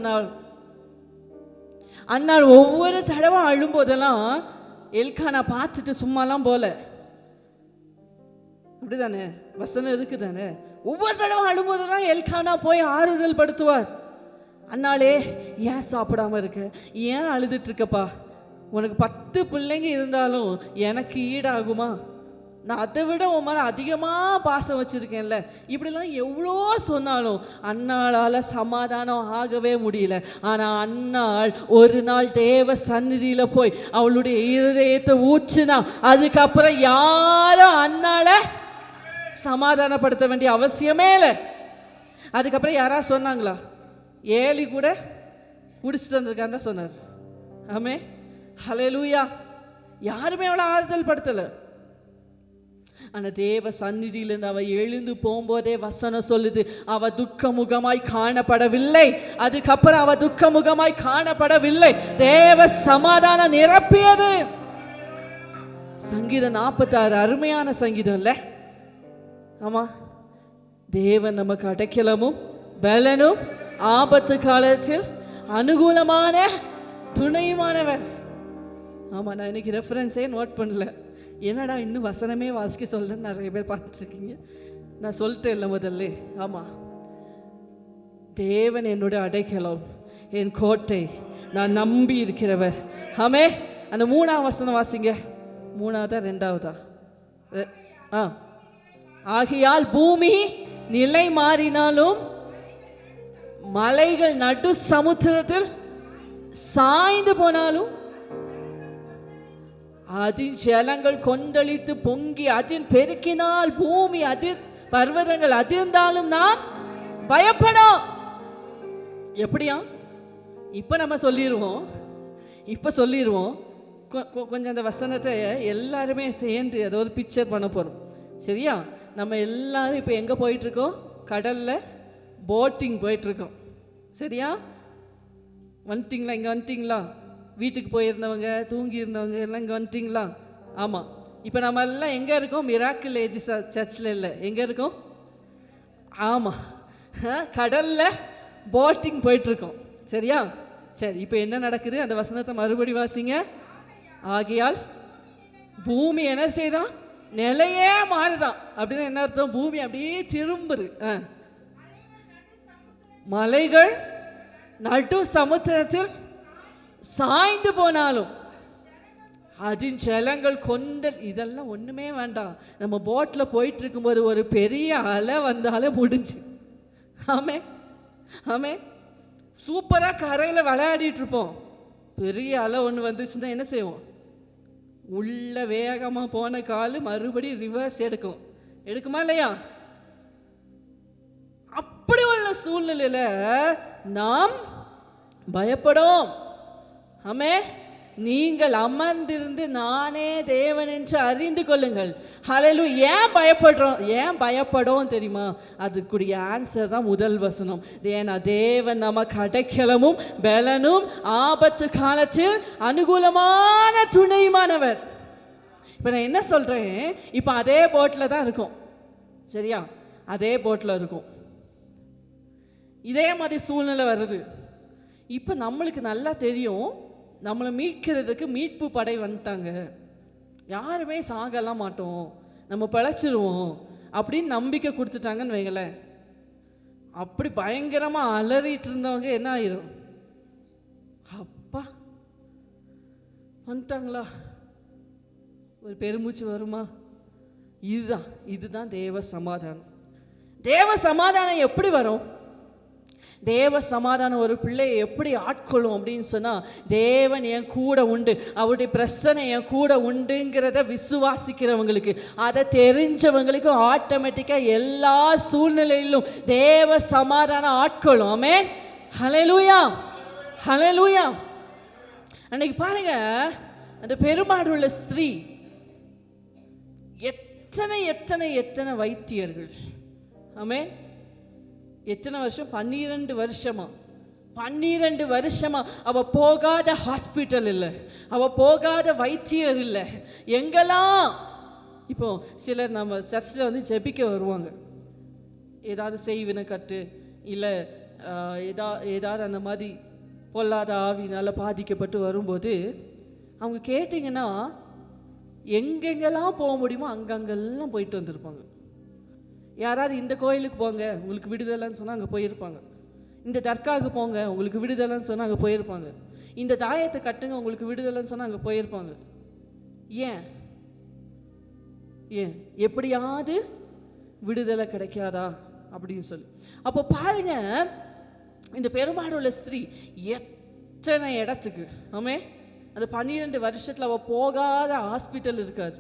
அன்னாள் ஒவ்வொரு தடவை அழும்போதெல்லாம் எல்கானா பார்த்துட்டு சும்மாலாம் போல. அப்படிதானே வசனம் இருக்கு தானே? ஒவ்வொரு தடவை அழும்போதெல்லாம் எல்கானா போய் ஆறுதல் படுத்துவார். அன்னாலே, ஏன் சாப்பிடாம இருக்க, ஏன் அழுதுட்டு இருக்கப்பா, உனக்கு 10 பிள்ளைங்க இருந்தாலும் எனக்கு ஈடாகுமா? நான் அதை விட உன் மேலே அதிகமாக பாசம் வச்சுருக்கேன்ல. இப்படிலாம் எவ்வளோ சொன்னாலும் அன்னாளால் சமாதானம் ஆகவே முடியல. ஆனால் அன்னாள் ஒரு நாள் தேவ சந்நிதியில் போய் அவளுடைய இருதயத்தை ஊற்றுனா அதுக்கப்புறம் யாரும் அன்னாளை சமாதானப்படுத்த வேண்டிய அவசியமே இல்லை. அதுக்கப்புறம் யாராவது சொன்னாங்களா? ஏலி கூட குடிச்சிட்டு வந்திருக்கான்னு தான் சொன்னார். ஆமே, ஹல்லேலூயா. யாருமே அவளை ஆறுதல் படுத்தலை. ஆனால் தேவ சந்நிதியிலிருந்து அவ எழுந்து போகும்போதே வசனம் சொல்லுது, அவ துக்கமுகமாய் காணப்படவில்லை. அதுக்கப்புறம் அவ துக்கமுகமாய் காணப்படவில்லை, தேவ சமாதானம் நிரப்பியது. சங்கீதம் 46 அருமையான சங்கீதம் இல்லை? ஆமா, தேவன் நமக்கு அடைக்கலமும் பலனும் ஆபத்து காலத்தில் அனுகூலமான துணையுமானவர். ஆமா, நான் இன்னைக்கு ரெஃபரன்ஸே நோட் பண்ணல. என்னடா இன்னும் வசனமே வாசிக்க சொல்ல நிறைய பேர் பார்த்துருக்கீங்க. நான் சொல்லிட்டேன் இல்லை முதல்ல. ஆமாம், தேவன் என்னுடைய அடைக்கலம், என் கோட்டை, நான் நம்பி இருக்கிறவர். ஆமே, அந்த 3ஆம் வசனம் வாசிங்க. 3ஆவதா 2ஆவதா? ஆகையால் பூமி நிலை மாறினாலும் மலைகள் நடு சமுத்திரத்தில் சாய்ந்து போனாலும் அதன் ஜலங்கள் கொந்தளித்து பொங்கி அதன் பெருக்கினால் பூமி பர்வதங்கள் அதிர்ந்தாலும் நாம் பயப்படும். எப்படியா? இப்ப நம்ம சொல்லிடுவோம். கொஞ்சம் அந்த வசனத்தை எல்லாருமே சேர்ந்து அதை ஒரு பிக்சர் பண்ண போறோம். சரியா? நம்ம எல்லாரும் இப்போ எங்கே போயிட்டுருக்கோம்? கடலில் போட்டிங் போயிட்டுருக்கோம். சரியா? வந்துட்டிங்களா? இங்கே வந்துட்டிங்களா? வீட்டுக்கு போயிருந்தவங்க, தூங்கி இருந்தவங்க எல்லாம் இங்கே வந்துட்டிங்களா? ஆமாம், இப்போ நம்ம எல்லாம் எங்கே இருக்கோம்? மிராக்கிள் ஏஜ் சர்ச்சில் இல்லை, எங்கே இருக்கோம்? ஆமாம், கடலில் போட்டிங் போயிட்டுருக்கோம். சரியா? சரி, இப்போ என்ன நடக்குது? அந்த வசனத்தை மறுபடி வாசிங்க. ஆகையால் பூமி என்ன செய்தான்? நிலையே மாறுதான். அப்படின்னு என்ன அர்த்தம்? பூமி அப்படியே திரும்புது. மலைகள் நடு சமுத்திரத்தில் சாய்ந்து போனாலும் அதன் ஜலங்கள் கொண்டல். இதெல்லாம் ஒன்றுமே வேண்டாம். நம்ம போட்டில் போயிட்டு இருக்கும்போது ஒரு பெரிய அலை வந்தாலே முடிஞ்சு. ஆமே, ஆமே, சூப்பராக கரையில் விளையாடிட்டு இருப்போம். பெரிய அலை ஒன்று வந்துச்சுன்னா என்ன செய்வோம்? உள்ள வேகமாக போன கால் மறுபடியும் ரிவர்ஸ் எடுக்குமா இல்லையா? அப்படி உள்ள சூழ்நிலையில நாம் பயப்படும். ஆமே, நீங்கள் அமர்ந்திருந்து நானே தேவன் என்று அறிந்து கொள்ளுங்கள். ஹல்லேலூயா. ஏன் பயப்படும் தெரியுமா? அதுக்குரிய ஆன்சர் தான் முதல் வசனம். ஏன்னா தேவன் நமக்கு அடைக்கலமும் பலனும் ஆபத்து காலத்தில் அனுகூலமான துணையுமானவர். இப்போ நான் என்ன சொல்றேன்? இப்போ அதே போட்டில் தான் இருக்கும். சரியா? அதே போட்டில் இருக்கும். இதே மாதிரி சூழ்நிலை வருது. இப்போ நம்மளுக்கு நல்லா தெரியும், நம்மளை மீட்கிறதுக்கு மீட்பு படை வந்துட்டாங்க, யாருமே சாகலாம் மாட்டோம், நம்ம பிழைச்சிருவோம் அப்படின்னு நம்பிக்கை கொடுத்துட்டாங்கன்னு வைங்களேன். அப்படி பயங்கரமாக அலறிட்டு இருந்தவங்க என்ன ஆயிரும்? அப்பா வந்துட்டாங்களா, ஒரு பெருமூச்சு வருமா? இதுதான் தேவ சமாதானம். தேவ சமாதானம் எப்படி வரும்? தேவ சமாதானம் ஒரு பிள்ளையை எப்படி ஆட்கொள்ளும் அப்படின்னு சொன்னால், தேவன் என் கூட உண்டு, அவருடைய பிரச்சனை என் கூட உண்டுங்கிறத விசுவாசிக்கிறவங்களுக்கு, அதை தெரிஞ்சவங்களுக்கு ஆட்டோமேட்டிக்காக எல்லா சூழ்நிலையிலும் தேவ சமாதானம் ஆட்கொள்ளும். ஆமென், ஹல்லேலூயா, ஹல்லேலூயா. அன்னைக்கு பாருங்க, அந்த பெருமாடுள்ள ஸ்திரீ, எத்தனை எத்தனை எத்தனை வைத்தியர்கள். ஆமென். எத்தனை வருஷம்? 12 வருஷமா அவ போகாத ஹாஸ்பிட்டல் இல்லை, அவ போகாத வைத்தியர் இல்லை. எங்கெல்லாம் இப்போ சிலர் நம்ம சர்ச்சில் வந்து ஜெபிக்க வருவாங்க, ஏதாவது செய்வினை கட்டு இல்லை ஏதாவது அந்த மாதிரி பொல்லாத ஆவினால் பாதிக்கப்பட்டு வரும்போது அவங்க கேட்டிங்கன்னா எங்கெங்கெல்லாம் போக முடியுமோ அங்கங்கெல்லாம் போயிட்டு வந்திருப்பாங்க. யாராவது இந்த கோயிலுக்கு போங்க உங்களுக்கு விடுதலைன்னு சொன்னால் அங்கே போயிருப்பாங்க. இந்த தர்காவுக்கு போங்க உங்களுக்கு விடுதலைன்னு சொன்னால் அங்கே போயிருப்பாங்க. இந்த தாயத்தை கட்டுங்க உங்களுக்கு விடுதலைன்னு சொன்னால் அங்கே போயிருப்பாங்க. ஏன் ஏன் எப்படியாவது விடுதலை கிடைக்காதா அப்படின்னு சொல்லி. அப்போ பாருங்க, இந்த பெரும்பாடுள்ள ஸ்திரீ எத்தனை இடத்துக்கு ஆமே அந்த 12 வருஷத்தில் அவள் போகாத ஹாஸ்பிட்டல் இருக்காது.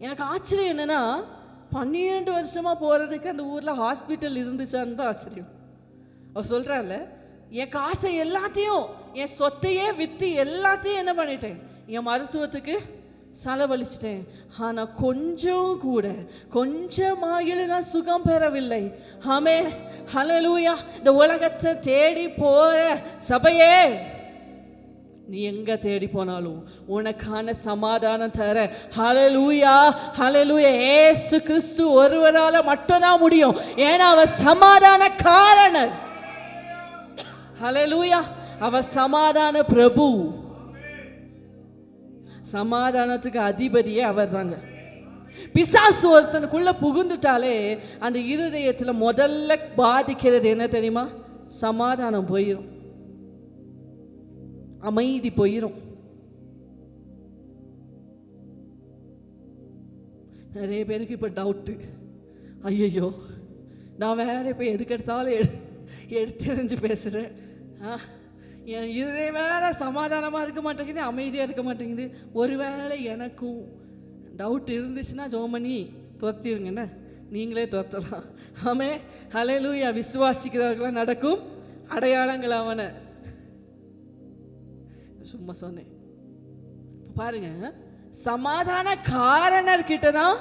எனக்கு ஆச்சரியம் என்னன்னா 12 வருஷமாக போகிறதுக்கு அந்த ஊரில் ஹாஸ்பிட்டல் இருந்துச்சான்னு தான் ஆச்சரியம். அவள் சொல்கிறாள், என் காசை எல்லாத்தையும் என் சொத்தையே விற்று எல்லாத்தையும் என்ன பண்ணிட்டேன், என் மருத்துவத்துக்கு செலவழிச்சிட்டேன். ஆனால் கொஞ்சமாகிலும் நான் சுகம் பெறவில்லை. ஆமே ஹல்லேலூயா. இந்த உலகத்தை தேடி போற சபையே, நீ எங்க தேடி போனாலும் உனக்கான சமாதானம் தர ஹல்லேலூயா ஹல்லேலூயா இயேசு கிறிஸ்து ஒருவரால மட்டும்தான் முடியும். ஏன்னா அவர் சமாதான காரணர். ஹல்லேலூயா. அவர் சமாதான பிரபு, சமாதானத்துக்கு அதிபதியே அவர் தாங்க. பிசாசு ஒருத்தனுக்குள்ள புகுந்துட்டாலே அந்த இருதயத்தில் முதல்ல பாதிக்கிறது என்ன தெரியுமா? சமாதானம் போயிடும், அமைதி போயிடும். நிறைய பேருக்கு இப்போ டவுட்டு, ஐயோ நான் வேற இப்போ எதுக்கு எடுத்தாலும் எடுத்து பேசுகிறேன், என் இருதயம் வேற சமாதானமாக இருக்க மாட்டேங்குது, அமைதியாக இருக்க மாட்டேங்குது. ஒருவேளை எனக்கும் டவுட் இருந்துச்சுன்னா ஜோமணி துரத்திடுங்கண்ணே, நீங்களே துரத்தலாம். ஆமே ஹல்லேலூயா. விசுவாசிக்கிறவர்களாம் நடக்கும் அடையாளங்கள் அவனை. சும்மா சொன்னேன். பாருங்க, சமாதான காரணர்கிட்ட தான்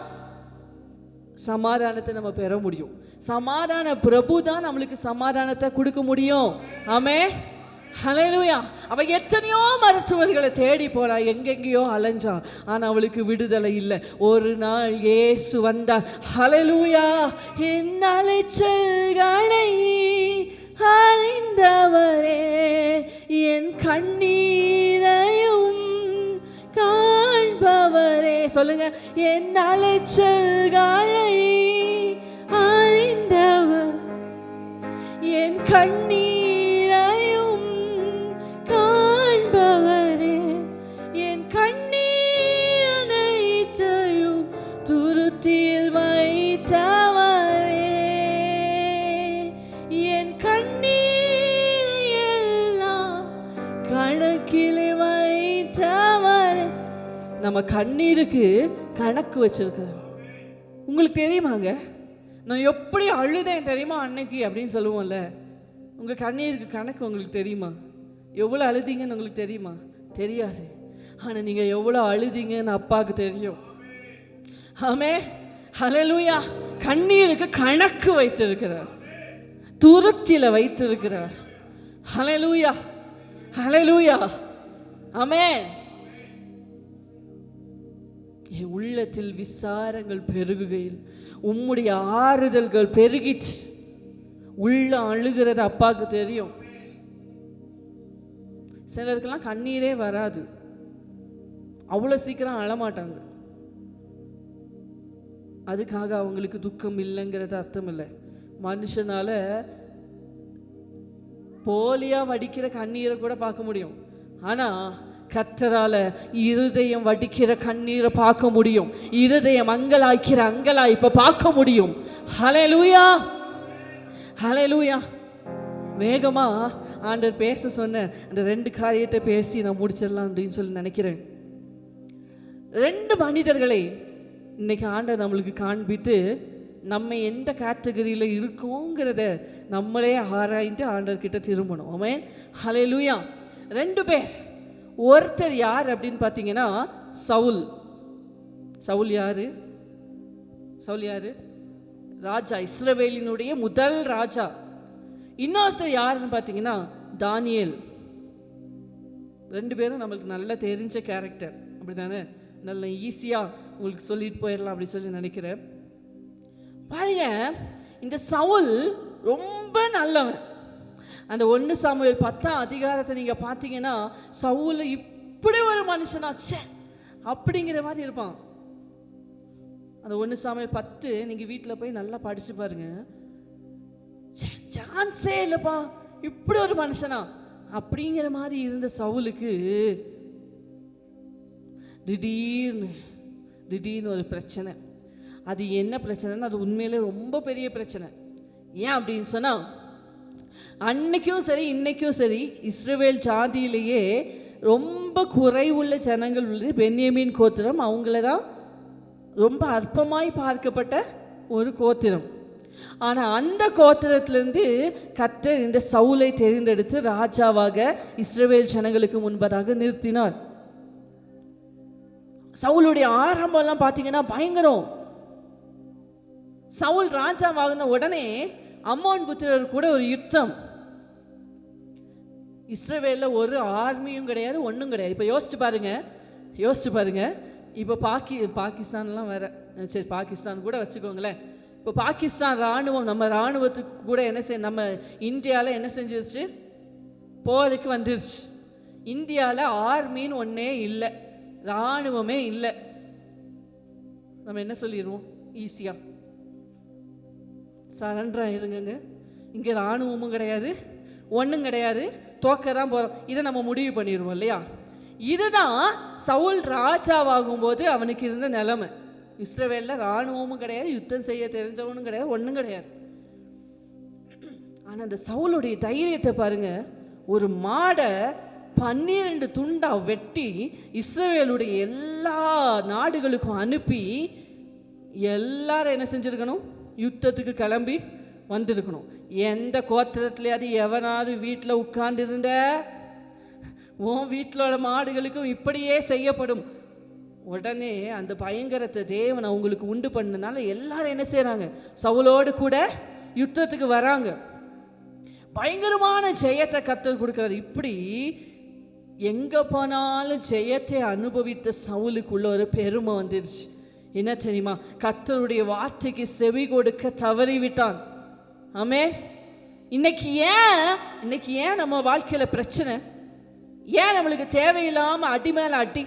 சமாதானத்தை நம்ம பெற முடியும். சமாதான பிரபு தான் நம்மளுக்கு சமாதானத்தை கொடுக்க முடியும். ஆமே ஹல்லேலூயா. அவ எத்தனையோ மருத்துவர்களை தேடி போனா, எங்கெங்கேயோ அலைஞ்சா, ஆனா அவளுக்கு விடுதலை இல்லை. ஒரு நாள் இயேசு வந்தார். ஹல்லேலூயா. என் அலைச்சல்களை அறிந்தவரே, என் கண்ணீரையும் காண்பவரே. சொல்லுங்க, என் அலைச்சல்களை அறிந்தவர், என் கண்ணீரையும் காண்பவரே, என் கண்ணீர் அனைத்தையும் துருத்தியில் வைத்தவரே, என் கண்ணீரை எல்லாம் கணக்கில் வைத்தவரே. நம்ம கண்ணீருக்கு கணக்கு வச்சிருக்கிறோம். உங்களுக்கு தெரியுமாங்க, நான் எப்படி அழுதேன் தெரியுமா அன்னைக்கு அப்படின்னு சொல்லுவோம்ல. உங்கள் கண்ணீருக்கு கணக்கு உங்களுக்கு தெரியுமா? எவ்வளோ அழுதீங்கன்னு உங்களுக்கு தெரியுமா? தெரியாது. ஆனால் நீங்கள் எவ்வளோ அழுதீங்கன்னு அப்பாவுக்கு தெரியும். ஆமே ஹல்லேலூயா. கண்ணீருக்கு கணக்கு வைத்திருக்கிறார், துருத்தியில் வைத்திருக்கிறார். ஹல்லேலூயா ஹல்லேலூயா. ஆமே. என் உள்ளத்தில் விசாரங்கள் பெருகுகையில் உம்முடைய ஆறுதல்கள் பெருகிச்சு. உள்ள அழுகிறது அப்பாவுக்கு தெரியும். சிலருக்கெல்லாம் கண்ணீரே வராது, அவ்வளோ சீக்கிரம் அழமாட்டாங்க. அதுக்காக அவங்களுக்கு துக்கம் இல்லைங்கிறது அர்த்தம் இல்லை. மனுஷனால போலியா வடிக்கிற கண்ணீரை கூட பார்க்க முடியும், ஆனா கர்த்தரால இருதயம் வடிக்கிற கண்ணீரை பார்க்க முடியும். இருதயம் அங்கலாய்க்கிற அங்கலாய்ப்பை பார்க்க முடியும். ஹல்லேலூயா ஹல்லேலூயா. வேகமா ஆண்டவர் பேச சொன்ன அந்த 2 காரியத்தை பேசி நான் முடிச்சிடலாம் அப்படின்னு சொல்லி நினைக்கிறேன். 2 மனிதர்களை இன்னைக்கு ஆண்டவர் நம்மளுக்கு காண்பித்து நம்ம எந்த கேட்டகரியில் இருக்கோங்கிறத நம்மளே ஆராய்ந்து ஆண்டவர்கிட்ட திரும்பணும். ஆமென் ஹல்லேலூயா. 2 பேர். ஒருத்தர் யார் அப்படின்னு பார்த்தீங்கன்னா சவுல். சவுல் யாரு? சவுல் யாரு? ராஜா, இஸ்ரவேலினுடைய முதல் ராஜா. இன்னொருத்தர் யாருன்னு பார்த்தீங்கன்னா தானியேல். 2 பேரும் நம்மளுக்கு நல்லா தெரிஞ்ச கேரக்டர், அப்படி தானே? நல்ல ஈஸியாக உங்களுக்கு சொல்லிட்டு போயிடலாம் அப்படி சொல்லி நினைக்கிறேன். பாருங்க, இந்த சவுல் ரொம்ப நல்லவன். அந்த 1 சாமுவேல் 10ஆம் அதிகாரத்தை நீங்கள் பார்த்தீங்கன்னா சவுல் இப்படி ஒரு மனுஷனாச்சே அப்படிங்கிற மாதிரி இருப்பான். அந்த 1 சாமுவேல் 10 நீங்கள் வீட்டில் போய் நல்லா படிச்சு பாருங்க. சான்ஸே இல்லைப்பா, இப்படி ஒரு மனுஷனா அப்படிங்கிற மாதிரி இருந்த சவுலுக்கு திடீர்னு ஒரு பிரச்சனை. அது என்ன பிரச்சனைன்னு, அது உண்மையிலே ரொம்ப பெரிய பிரச்சனை. ஏன் அப்படின்னு சொன்னால், அன்னைக்கும் சரி இன்னைக்கும் சரி இஸ்ரவேல் ஜாதியிலேயே ரொம்ப குறைவுள்ள ஜனங்கள் உள்ளது பென்யமீன் கோத்திரம். அவங்கள தான் ரொம்ப அற்பமாய் பார்க்கப்பட்ட ஒரு கோத்திரம். ஆனால் அந்த கோத்திரத்திலிருந்து கர்த்தர் இந்த சவுலை தெரிந்தெடுத்து ராஜாவாக இஸ்ரவேல் ஜனங்களுக்கு முன்பதாக நிறுத்தினார். சவுலுடைய ஆரம்பம்லாம் பார்த்தீங்கன்னா பயங்கரம். சவுல் ராஜாவாகின உடனே அம்மோன் புத்திரர் கூட ஒரு யுத்தம். இஸ்ரவேலில் ஒரு ஆர்மியும் கிடையாது, ஒன்றும் கிடையாது. இப்போ யோசிச்சு பாருங்க. இப்போ பாகிஸ்தான்லாம் வேற, சரி பாகிஸ்தான் கூட வச்சுக்கோங்களேன். இப்போ பாகிஸ்தான் இராணுவம் நம்ம இராணுவத்துக்கு கூட நம்ம இந்தியாவில் என்ன செஞ்சிருச்சு, போருக்கு வந்துருச்சு. இந்தியாவில் ஆர்மின்னு ஒன்றே இல்லை, இராணுவமே இல்லை. நம்ம என்ன சொல்லிடுவோம் ஈஸியாக, சரண்டராக இருங்க, இங்கே இராணுவமும் கிடையாது, ஒன்றும் கிடையாது, தோக்கதான் போகிறோம். இதை நம்ம முடிவு பண்ணிடுவோம் இல்லையா? இதுதான் சவுல் ராஜாவாகும்போது அவனுக்கு இருந்த நிலைமை. இஸ்ரவேலில் இராணுவமும் கிடையாது, யுத்தம் செய்ய தெரிஞ்சவனும் கிடையாது, ஒன்றும் கிடையாது. ஆனால் அந்த சவுலுடைய தைரியத்தை பாருங்க. ஒரு மாடை 12 துண்டா வெட்டி இஸ்ரவேலுடைய எல்லா நாடுகளுக்கும் அனுப்பி எல்லாரும் என்ன செஞ்சிருக்கணும், யுத்தத்துக்கு கிளம்பி வந்திருக்கணும். எந்த கோத்திரத்துலையாவது எவனாவது வீட்டில் உட்கார்ந்துருந்த உன் வீட்டிலோட மாடுகளுக்கும் இப்படியே செய்யப்படும். உடனே அந்த பயங்கரத்தை தேவன் அவங்களுக்கு உண்டு பண்ணனால எல்லாரும் என்ன செய்கிறாங்க, சவுலோடு கூட யுத்தத்துக்கு வராங்க. பயங்கரமான ஜெயத்தை கர்த்தர் கொடுக்குறாரு. இப்படி எங்கே போனாலும் ஜெயத்தை அனுபவித்த சவுலுக்குள்ள ஒரு பெருமை வந்துருச்சு. என்ன தெரியுமா, கர்த்தருடைய வார்த்தைக்கு செவி கொடுக்க தவறிவிட்டான். ஆமென். இன்னைக்கு ஏன் நம்ம வாழ்க்கையில் பிரச்சனை? ஏன் நம்மளுக்கு தேவையில்லாமல் அடி மேலே அடி?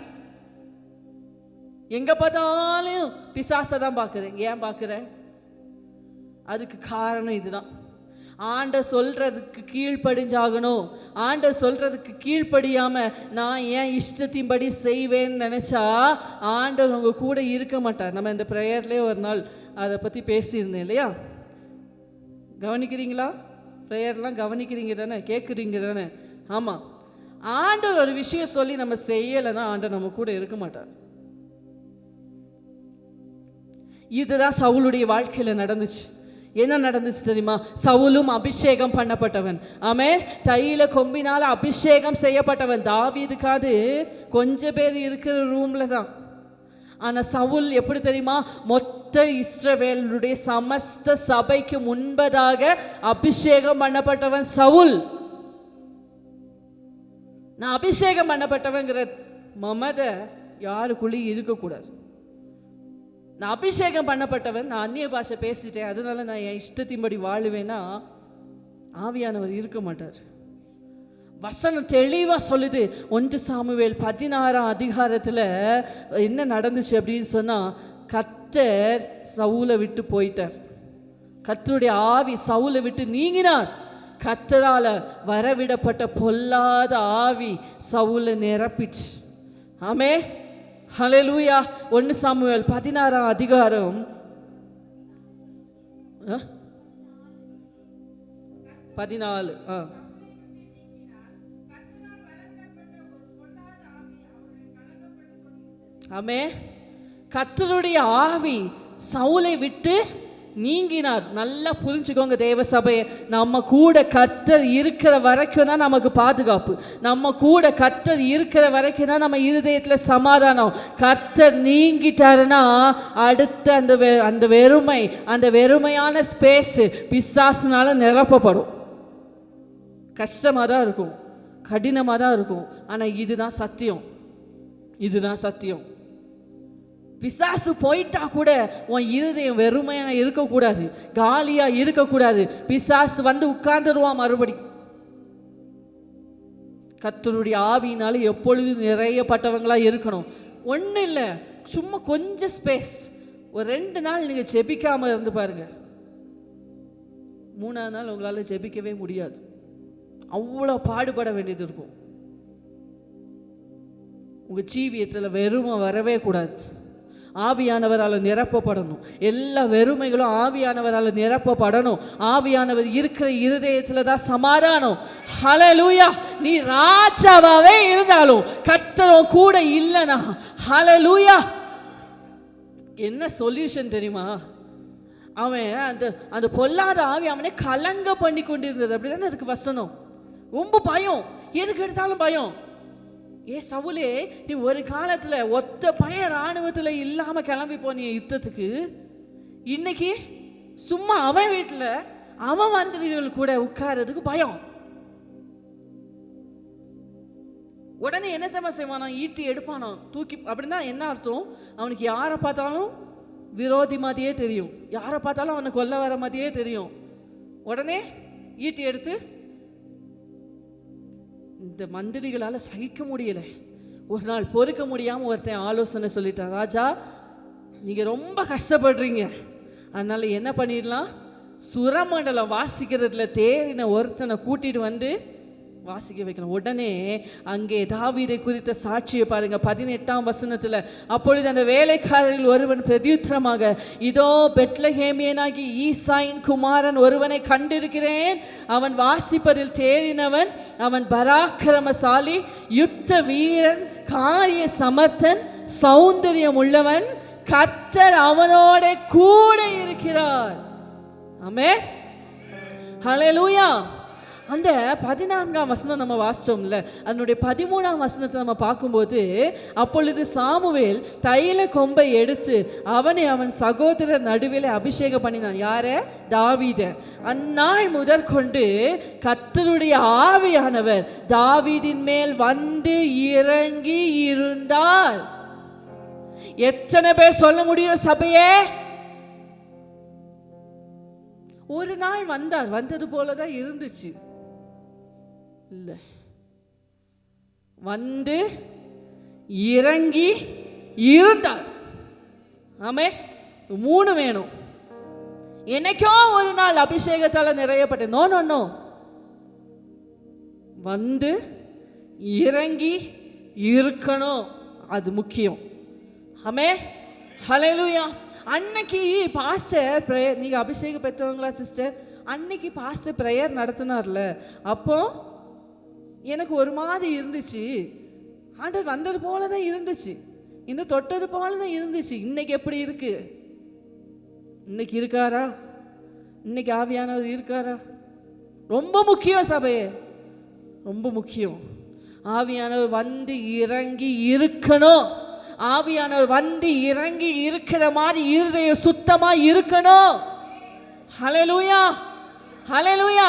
எங்கே பார்த்தாலும் பிசாசை தான் பார்க்குறேன். ஏன் பார்க்குறேன்? அதுக்கு காரணம் இதுதான். ஆண்டவர் சொல்கிறதுக்கு கீழ்ப்படிஞ்சாகணும். ஆண்டவர் சொல்கிறதுக்கு கீழ்ப்படியாமல் நான் ஏன் இஷ்டத்தின்படி செய்வேன்னு நினச்சா ஆண்டவர் உங்கள் கூட இருக்க மாட்டார். நம்ம இந்த ப்ரேயர்லேயே ஒரு நாள் அதை பற்றி பேசியிருந்தேன் இல்லையா? கவனிக்கிறீங்களா? ப்ரேயர்லாம் கவனிக்கிறீங்க தானே, கேட்குறீங்க தானே? ஆமாம். ஆண்டவர் ஒரு விஷயம் சொல்லி நம்ம செய்யலைன்னா ஆண்டவர் நம்ம கூட இருக்க மாட்டார். இதுதான் சவுலுடைய வாழ்க்கையில் நடந்துச்சு. என்ன நடந்துச்சு தெரியுமா? சவுலும் அபிஷேகம் பண்ணப்பட்டவன். ஆமென். தைல கொம்பினால் அபிஷேகம் செய்யப்பட்டவன். தாவீதுக்காது கொஞ்சம் பேர் இருக்கிற ரூம்ல தான். ஆனால் சவுல் எப்படி தெரியுமா? மொத்த இஸ்ரவேலுடைய சமஸ்த சபைக்கு முன்பதாக அபிஷேகம் பண்ணப்பட்டவன் சவுல். நான் அபிஷேகம் பண்ணப்பட்டவங்கிற மமதை யாருக்குள்ளேயும் இருக்கக்கூடாது. நான் அபிஷேகம் பண்ணப்பட்டவன், நான் அந்நிய பாஷை பேசிட்டேன், அதனால நான் என் இஷ்டத்தின்படி வாழுவேன்னா ஆவியானவர் இருக்க மாட்டார். வசனம் தெளிவாக சொல்லுது. 1 சாமுவேல் 16ஆம் அதிகாரத்தில் என்ன நடந்துச்சு அப்படின்னு சொன்னால், கர்த்தர் சவுலை விட்டு போயிட்டார். கர்த்தருடைய ஆவி சவுலை விட்டு நீங்கினார். கர்த்தரால் வரவிடப்பட்ட பொல்லாத ஆவி சவுலை நிரப்பிச்சு. ஆமே, ஹல்லேலூயா. 1 சாமுவேல் 16ஆம் அதிகாரம் 14. ஆமே, கர்த்தருடைய ஆவி சவுலை விட்டு நீங்கினார். நல்லா புரிஞ்சுக்கோங்க தேவ சபையை. நம்ம கூட கர்த்தர் இருக்கிற வரைக்கும் தான் நமக்கு பாதுகாப்பு. நம்ம கூட கர்த்தர் இருக்கிற வரைக்கும் தான் நம்ம இருதயத்தில் சமாதானம். கர்த்தர் நீங்கிட்டாருன்னா அடுத்த அந்த வெறுமை, அந்த வெறுமையான ஸ்பேஸ் பிசாசுனால நிரப்பப்படும். கஷ்டமாக தான் இருக்கும், கடினமாக தான் இருக்கும். ஆனால் இதுதான் சத்தியம், இதுதான் சத்தியம். பிசாசு போயிட்டா கூட உன் இருதயம் வெறுமையாக இருக்கக்கூடாது, காலியாக இருக்கக்கூடாது. பிசாசு வந்து உட்கார்ந்துருவான் மறுபடி. கர்த்தருடைய ஆவியினால எப்பொழுதும் நிறையப்பட்டவங்களாக இருக்கணும். ஒன்றும் இல்லை, சும்மா கொஞ்சம் ஸ்பேஸ். ஒரு 2 நாள் நீங்கள் ஜெபிக்காமல் இருந்து பாருங்க, 3ஆவது நாள் உங்களால் ஜெபிக்கவே முடியாது. அவ்வளோ பாடுபட வேண்டியது இருக்கும். உங்கள் ஜீவியத்தில் வெறுமை வரவே கூடாது. ஆவியானவரால் நிரப்பப்படணும். எல்லா வெறுமைகளும் ஆவியானவரால் நிரப்பப்படணும். ஆவியானவர் இருக்கிற இருதயத்தில் தான் சமாதானம். ஹல்லேலூயா. நீ ராஜாவாகவே இருந்தாலும் கர்த்தர் கூட இல்லைனா, ஹல்லேலூயா, என்ன சொல்யூஷன் தெரியுமா? அவன் அந்த பொல்லாத ஆவி அவனை கலங்க பண்ணி கொண்டிருந்தது. அப்படிதானே இருக்கு வசனம். ரொம்ப பயம், எதுக்கு எடுத்தாலும் பயம். சவுலே, நீ ஒரு காலத்துல ஒத்த பையன் இராணுவத்துல இல்லாம கிளம்பி போனிய யுத்தத்துக்கு, இன்னைக்கு சும்மா அவன் வீட்டுல அவன் மந்திரிகள் கூட உட்கார்றதுக்கு பயம். உடனே என்ன தம்மா செய்வானா? ஈட்டி எடுப்பானோ, தூக்கி. அப்படின்னா என்ன அர்த்தம்? அவனுக்கு யாரை பார்த்தாலும் விரோதி மாதிரியே தெரியும், யாரை பார்த்தாலும் அவனை கொல்ல வர மாதிரியே தெரியும். உடனே ஈட்டி எடுத்து, இந்த மந்திரிகளால் சகிக்க முடியல. ஒரு நாள் பொறுக்க முடியாமல் ஒருத்தன் ஆலோசனை சொல்லிட்டான், ராஜா நீங்கள் ரொம்ப கஷ்டப்படுறீங்க, அதனால என்ன பண்ணிடலாம், சுரமண்டலம் வாசிக்கிறதுல தேறின ஒருத்தனை கூட்டிட்டு வந்து வாசிக்க வைக்கணும். உடனே அங்கே தாவீதை குறித்த சாட்சியை பாருங்க, 18ஆம் வசனத்தில். அப்பொழுது அந்த வேலைக்காரர்கள் ஒருவன் பிரதியுத்தரமாக, இதோ பெத்லகேமியனாகி ஈசாயின் குமாரன் ஒருவனை கண்டிருக்கிறேன், அவன் வாசிப்பதில் தேறினவன், அவன் பராக்கிரமசாலி, யுத்த வீரன், காரிய சமர்த்தன், சௌந்தரியம் உள்ளவன், கர்த்தர் அவனோட கூட இருக்கிறார். ஆமென், ஹல்லேலூயா. அந்த 14ஆம் வசனம் நம்ம வாசிச்சோம்ல, அதனுடைய 13ஆம் வசனத்தை நம்ம பார்க்கும்போது, அப்பொழுது சாமுவேல் தைல கொம்பை எடுத்து அவனை அவன் சகோதரர் நடுவில் அபிஷேகம் பண்ணினான். யார? தாவீத. அந்நாள் முதற்கொண்டு கர்த்தருடைய ஆவியானவர் தாவீதின் மேல் வந்து இறங்கி இருந்தார். எத்தனை பேர் சொல்ல முடியும் சபையே? ஒரு நாள் வந்தார், வந்தது போலதான் இருந்துச்சு. இல்லை, வந்து இறங்கி இருந்தார். ஆமே, 3 வேணும். என்னைக்கோ ஒரு நாள் அபிஷேகத்தால் நிறையப்பட்ட, நோ நோ நோ, வந்து இறங்கி இருக்கணும், அது முக்கியம். ஆமே, ஹல்லேலூயா. அன்னைக்கு பாஸ்டர் ப்ரேயர், நீங்கள் அபிஷேகம் பெற்றவங்களா சிஸ்டர்? அன்னைக்கு பாஸ்டர் ப்ரேயர் நடத்தினார்ல, அப்போ எனக்கு ஒரு மாதிரி இருந்துச்சு. ஆண்டவர் வந்தது போல தான் இருந்துச்சு, இன்னும் தொட்டது போல தான் இருந்துச்சு. இன்னைக்கு எப்படி இருக்கு? இன்னைக்கு இருக்காரா? இன்னைக்கு ஆவியானவர் இருக்காரா? ரொம்ப முக்கியம் சபையே, ரொம்ப முக்கியம். ஆவியானவர் வந்து இறங்கி இருக்கணும். ஆவியானவர் வந்து இறங்கி இருக்கிற மாதிரி இருதயம் சுத்தமா இருக்கணும். ஹல்லேலூயா, ஹல்லேலூயா.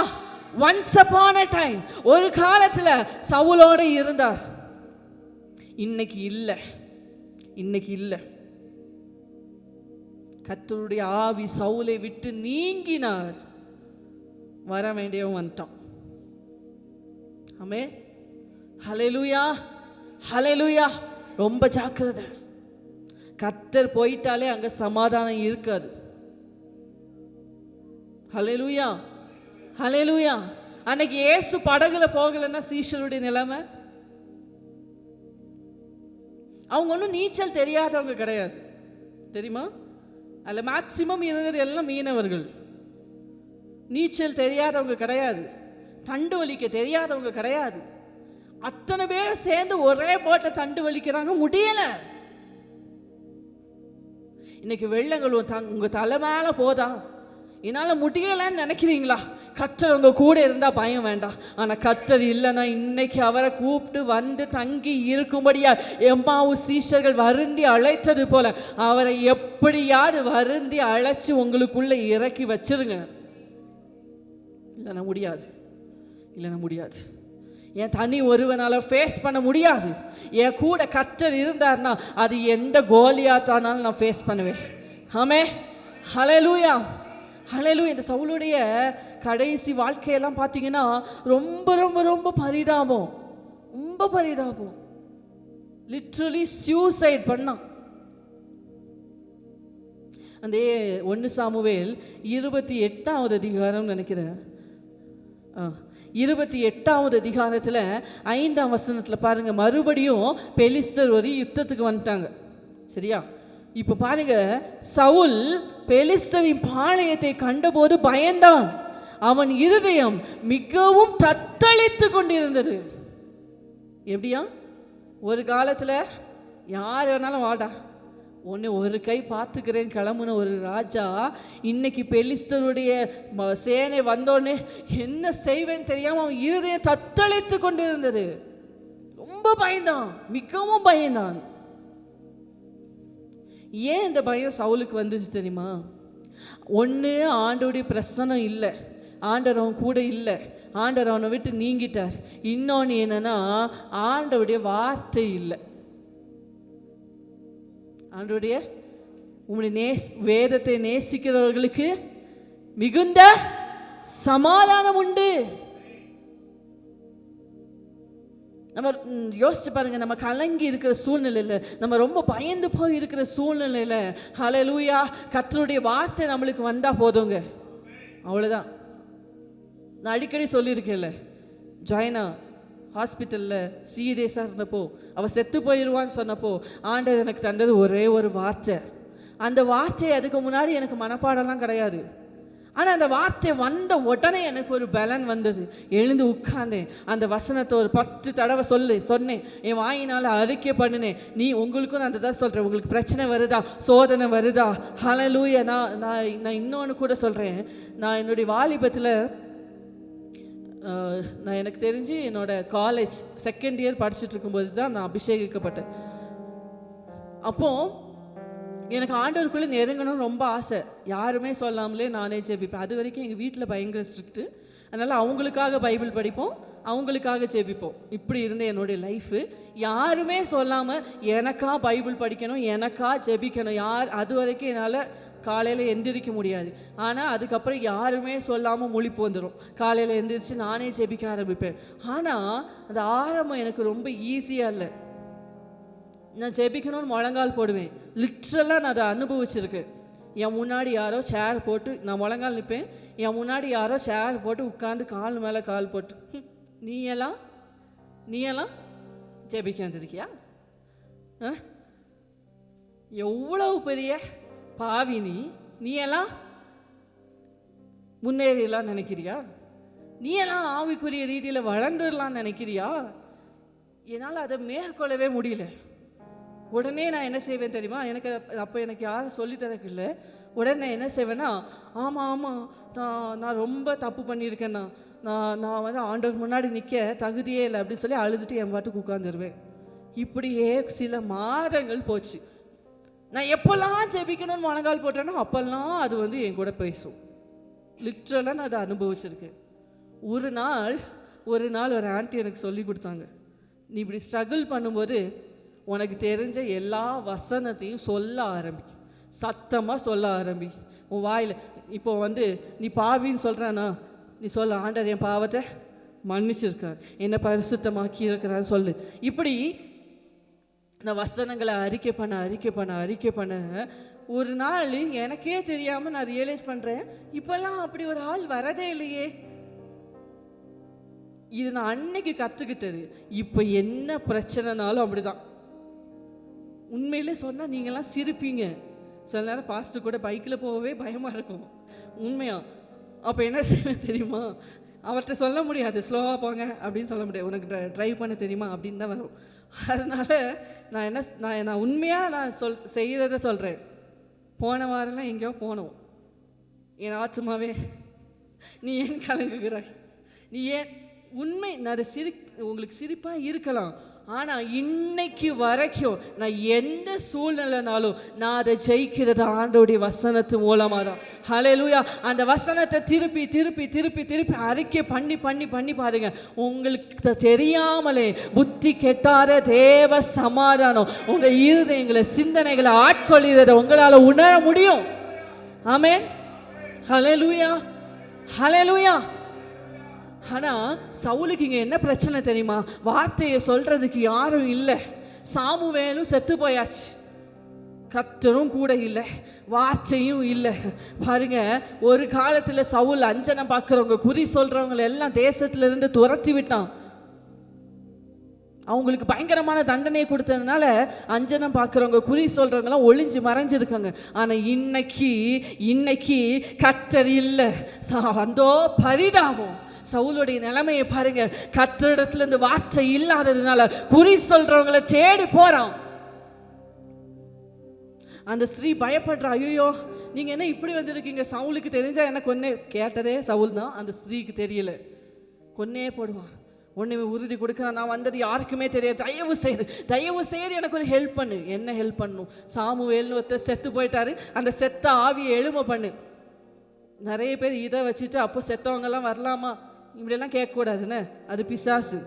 ஒன்ஸ் அப்பான் a டைம், ஒரு காலத்துல சவுலோட இருந்தார், இன்னைக்கு இல்லை, இன்னைக்கு இல்லை. கர்த்தருடைய ஆவி சவுலை விட்டு நீங்கினார், வர வேண்டியவன் வந்துட்டான். ஆமென், ஹல்லேலூயா, ஹல்லேலூயா. ரொம்ப ஜாக்கிரதை. கர்த்தர் போயிட்டாலே அங்க சமாதானம் இருக்காது. ஹல்லேலூயா, ஹல்லேலூயா. அன்னைக்கு இயேசு படகுல போகலன்னா சீஷருடைய நிலைமை, அவங்க ஒன்றும் நீச்சல் தெரியாதவங்க கிடையாது, தெரியுமா? அதில் மேக்சிமம் இருந்தது எல்லாம் மீனவர்கள். நீச்சல் தெரியாதவங்க கிடையாது, தண்டு வலிக்க தெரியாதவங்க கிடையாது. அத்தனை பேர் சேர்ந்து ஒரே போட்டை தண்டு வலிக்கிறாங்க, முடியல. இன்னைக்கு வெள்ளங்கள் உங்க தலை மேல போதா, என்னால முடியலன்னு நினைக்கிறீங்களா? கர்த்தர் உங்க கூட இருந்தா பயம் வேண்டாம். ஆனா கர்த்தர் இல்லைன்னா இன்னைக்கு அவரை கூப்பிட்டு வந்து தங்கி இருக்கும்படியா எம்மாவு சீஷர்கள் வருந்தி அழைத்தது போல அவரை எப்படியாவது வருந்தி அழைச்சு உங்களுக்குள்ள இறக்கி வச்சிருங்க. இல்லைன்னா முடியாது, இல்லைன்னா முடியாது. என் தனி ஒருவனால ஃபேஸ் பண்ண முடியாது. என் கூட கர்த்தர் இருந்தார்னா அது எந்த கோலியாத்தானாலும் நான் ஃபேஸ் பண்ணுவேன். ஆமே, ஹல்லேலூயா, ஹல்லேலூயா. இந்த சவுலுடைய கடைசி வாழ்க்கையெல்லாம் பார்த்தீங்கன்னா ரொம்ப ரொம்ப ரொம்ப பரிதாபம், ரொம்ப பரிதாபம். லிட்ரலி சூசைட் பண்ணான். அந்த 1 சாமுவேல் 28வது அதிகாரம் நினைக்கிறேன். 28வது அதிகாரத்தில் 5ஆம் வசனத்தில் பாருங்க, மறுபடியும் பெலிஸ்தர் ஒரு யுத்தத்துக்கு வந்துட்டாங்க. சரியா? இப்போ பாருங்க, சவுல் பெலிஸ்தரின் பாளையத்தை கண்டபோது பயந்தான். அவன் இருதயம் மிகவும் தத்தளித்து கொண்டிருந்தது. எப்படியா? ஒரு காலத்தில் யார் வேணாலும் வாடா, ஒன்று ஒரு கை பார்த்துக்கிறேன் கிளம்புன ஒரு ராஜா, இன்னைக்கு பெலிஸ்தருடைய சேனை வந்தோடனே என்ன செய்வேன்னு தெரியாமல் அவன் இருதயம் தத்தளித்து கொண்டிருந்தது. ரொம்ப பயந்தான், மிகவும் பயந்தான். ஏன் இந்த பயம் சவுலுக்கு வந்துச்சு தெரியுமா? ஒன்று ஆண்டோடைய பிரசனம் இல்லை, ஆண்டவர் அவன் கூட இல்லை, ஆண்டவர் அவனை விட்டு நீங்கிட்டார். இன்னொன்று என்னன்னா, ஆண்டவருடைய வார்த்தை இல்லை. ஆண்டவருடைய உங்களுடைய வேதத்தை நேசிக்கிறவர்களுக்கு மிகுந்த சமாதானம் உண்டு. நம்ம யோசிச்சு பாருங்க, நம்ம கலங்கி இருக்கிற சூழ்நிலையில், நம்ம ரொம்ப பயந்து போய் இருக்கிற சூழ்நிலையில், ஹல்லேலூயா, கர்த்தருடைய வார்த்தை நம்மளுக்கு வந்தால் போதுங்க, அவ்வளோதான். நான் அடிக்கடி சொல்லியிருக்கேன்ல, ஜாயினா ஹாஸ்பிட்டலில் சீரியஸாக இருந்தப்போ, அவள் செத்து போயிடுவான்னு சொன்னப்போ ஆண்டவர் எனக்கு தந்தது ஒரே ஒரு வார்த்தை. அந்த வார்த்தை அதுக்கு முன்னாடி எனக்கு மனப்பாடம்லாம் கிடையாது. ஆனால் அந்த வார்த்தை வந்த உடனே எனக்கு ஒரு பலன் வந்தது. எழுந்து உட்கார்ந்தேன், அந்த வசனத்தை ஒரு 10 தடவை சொன்னேன், என் வாயினால் அறிக்கை பண்ணினேன். நீ உங்களுக்கும் நான் அந்த தான் சொல்கிறேன், உங்களுக்கு பிரச்சனை வருதா, சோதனை வருதா, ஹல்லேலூயா. நான் இன்னொன்று கூட சொல்கிறேன். நான் என்னுடைய வாலிபத்தில், நான் எனக்கு தெரிஞ்சு என்னோடய காலேஜ் 2nd இயர் படிச்சுட்டு இருக்கும்போது தான் நான் அபிஷேகிக்கப்பட்டேன். அப்போது எனக்கு ஆண்டவருக்குள்ளே நெருங்கணும்னு ரொம்ப ஆசை. யாருமே சொல்லாமலே நானே ஜெபிப்பேன். அது வரைக்கும் எங்கள் வீட்டில் பயங்கர ஸ்ட்ரிக்ட்டு. அதனால் அவங்களுக்காக பைபிள் படிப்போம், அவங்களுக்காக ஜெபிப்போம். இப்படி இருந்த என்னுடைய லைஃபு. யாருமே சொல்லாமல் எனக்கா பைபிள் படிக்கணும், எனக்கா ஜெபிக்கணும், அது வரைக்கும் என்னால் காலையில் எந்திரிக்க முடியாது. ஆனால் அதுக்கப்புறம் யாருமே சொல்லாமல் முழிப்பு வந்துடும். காலையில் எந்திரிச்சு நானே ஜெபிக்க ஆரம்பிப்பேன். ஆனால் அந்த ஆரம்பம் எனக்கு ரொம்ப ஈஸியாக இல்லை. நான் ஜெபிக்கணும்னு முழங்கால் போடுவேன். லிட்ரலாக நான் அதை அனுபவிச்சிருக்கேன். என் முன்னாடி யாரோ சேர் போட்டு, நான் முழங்கால் நிற்பேன், என் முன்னாடி யாரோ சேர் போட்டு உட்காந்து கால் மேலே கால் போட்டு, நீ எல்லாம் ஜெபிக்க வந்திருக்கியா? எவ்வளவு பெரிய பாவி நீ எல்லாம் முன்னேறிடலாம் நினைக்கிறியா? நீ எல்லாம் ஆவிக்குரிய ரீதியில் வளர்ந்துடலாம் நினைக்கிறியா? என்னால் அதை மேற்கொள்ளவே முடியல. உடனே நான் என்ன செய்வேன் தெரியுமா? எனக்கு யாரும் சொல்லித்தரக்கு இல்லை. உடனே என்ன செய்வேன்னா, ஆமாம் நான் ரொம்ப தப்பு பண்ணியிருக்கேன்னா, நான் வந்து ஆண்டவர் முன்னாடி நிற்க தகுதியே இல்லை அப்படின்னு சொல்லி அழுதுட்டு என் பாட்டுக்கு உட்காந்துருவேன். இப்படியே சில மாதங்கள் போச்சு. நான் எப்போல்லாம் ஜெபிக்கணும்னு முழங்கால் போட்டேனோ அப்போல்லாம் அது வந்து என் கூட பேசும். லிட்ரலாக நான் அதை அனுபவிச்சிருக்கேன். ஒரு நாள் ஒரு ஆண்டி எனக்கு சொல்லி கொடுத்தாங்க, நீ இப்படி ஸ்ட்ரகிள் பண்ணும்போது உனக்கு தெரிஞ்ச எல்லா வசனத்தையும் சொல்ல ஆரம்பி, சத்தமாக சொல்ல ஆரம்பி. உன் வாயில் இப்போ வந்து நீ பாவின்னு சொல்கிறானா, நீ சொல்ல, ஆண்டவர் என் பாவத்தை மன்னிச்சிருக்கார், என்னை பரிசுத்தமாக்கி இருக்கிறான்னு சொல்லு. இப்படி இந்த வசனங்களை அறிக்கை பண்ண ஒரு நாள் எனக்கே தெரியாமல் நான் ரியலைஸ் பண்ணுறேன், இப்போல்லாம் அப்படி ஒரு ஆள் வரதே இல்லையே. இது நான் அன்னைக்கு கற்றுக்கிட்டது. இப்போ என்ன பிரச்சனைனாலும் அப்படிதான். உண்மையிலே சொன்னால் நீங்கள்லாம் சிரிப்பீங்க. சில நேரம் பாஸ்டர் கூட பைக்கில் போகவே பயமாக இருக்கும். உண்மையா? அப்போ என்ன செய்வேன் தெரியுமா? அவர்கிட்ட சொல்ல முடியாது, ஸ்லோவாக போங்க அப்படின்னு சொல்ல முடியாது, உனக்கு ட்ரைவ் பண்ண தெரியுமா அப்படின்னு தான் வரும். அதனால் நான் உண்மையாக நான் செய்கிறத சொல்கிறேன். போன வாரம்லாம் எங்கேயோ போனோம், என் ஆச்சுமாவே நீ ஏன் கலங்குகிறாய், நீ ஏன் உண்மை. நான் உங்களுக்கு சிரிப்பாக இருக்கலாம், ஆனால் இன்னைக்கு வரைக்கும் நான் எந்த சூழ்நிலைனாலும் நான் அதை ஜெயிக்கிறது ஆண்டோடைய வசனத்து மூலமாக தான். ஹல்லேலூயா. அந்த வசனத்தை திருப்பி திருப்பி திருப்பி திருப்பி அறிக்கை பண்ணி பாருங்க. உங்களுக்கு தெரியாமலே புத்தி கெட்டாத தேவ சமாதானம் உங்கள் இருதயங்களை சிந்தனைகளை ஆட்கொள்கிறத உங்களால் உணர முடியும். ஆமென். ஹல்லேலூயா, ஹல்லேலூயா. ஆனால் சவுலுக்கு இங்கே என்ன பிரச்சனை தெரியுமா? வார்த்தையை சொல்கிறதுக்கு யாரும் இல்லை. சாமுவேலும் செத்து போயாச்சு. கர்த்தரும் கூட இல்லை, வார்த்தையும் இல்லை. பாருங்க, ஒரு காலத்தில் சவுல் அஞ்சனம் பார்க்குறவங்க, குறி சொல்கிறவங்க எல்லாம் தேசத்துல இருந்து துரத்தி விட்டான். அவங்களுக்கு பயங்கரமான தண்டனையை கொடுத்ததுனால அஞ்சனம் பார்க்குறவங்க, குறி சொல்கிறவங்களாம் ஒளிஞ்சு மறைஞ்சிருக்காங்க. ஆனால் இன்னைக்கு கர்த்தர் இல்லை. வந்தோ பரிதாபம். சவுலுடைய நிலைமையை பாருங்க. கர்த்தரிடத்துல இருந்து வார்த்தை இல்லாததுனால குறி சொல்றவங்களை தேடி போறான். அந்த ஸ்திரீ பயப்படுறா, ஐயோ நீங்க என்ன இப்படி வந்திருக்கீங்க, சவுலுக்கு தெரிஞ்சா என்ன கொன்னே, கேட்டதே சவுல் தான், அந்த ஸ்திரீக்கு தெரியல, கொன்னே போடுவான். உன்னை உறுதி கொடுக்குறான், நான் வந்தது யாருக்குமே தெரியாது, தயவு செய்து எனக்கு ஒரு ஹெல்ப் பண்ணு. என்ன ஹெல்ப் பண்ணும்? சாமுவேல்னு ஒருத்தர் செத்து போயிட்டாரு, அந்த செத்த ஆவியை எழும பண்ணு. நிறைய பேர் இதை வச்சுட்டு அப்போ செத்தவங்கெல்லாம் வரலாமா இப்படியெல்லாம் கேட்கக்கூடாதுன்னு, அது பிசாசு.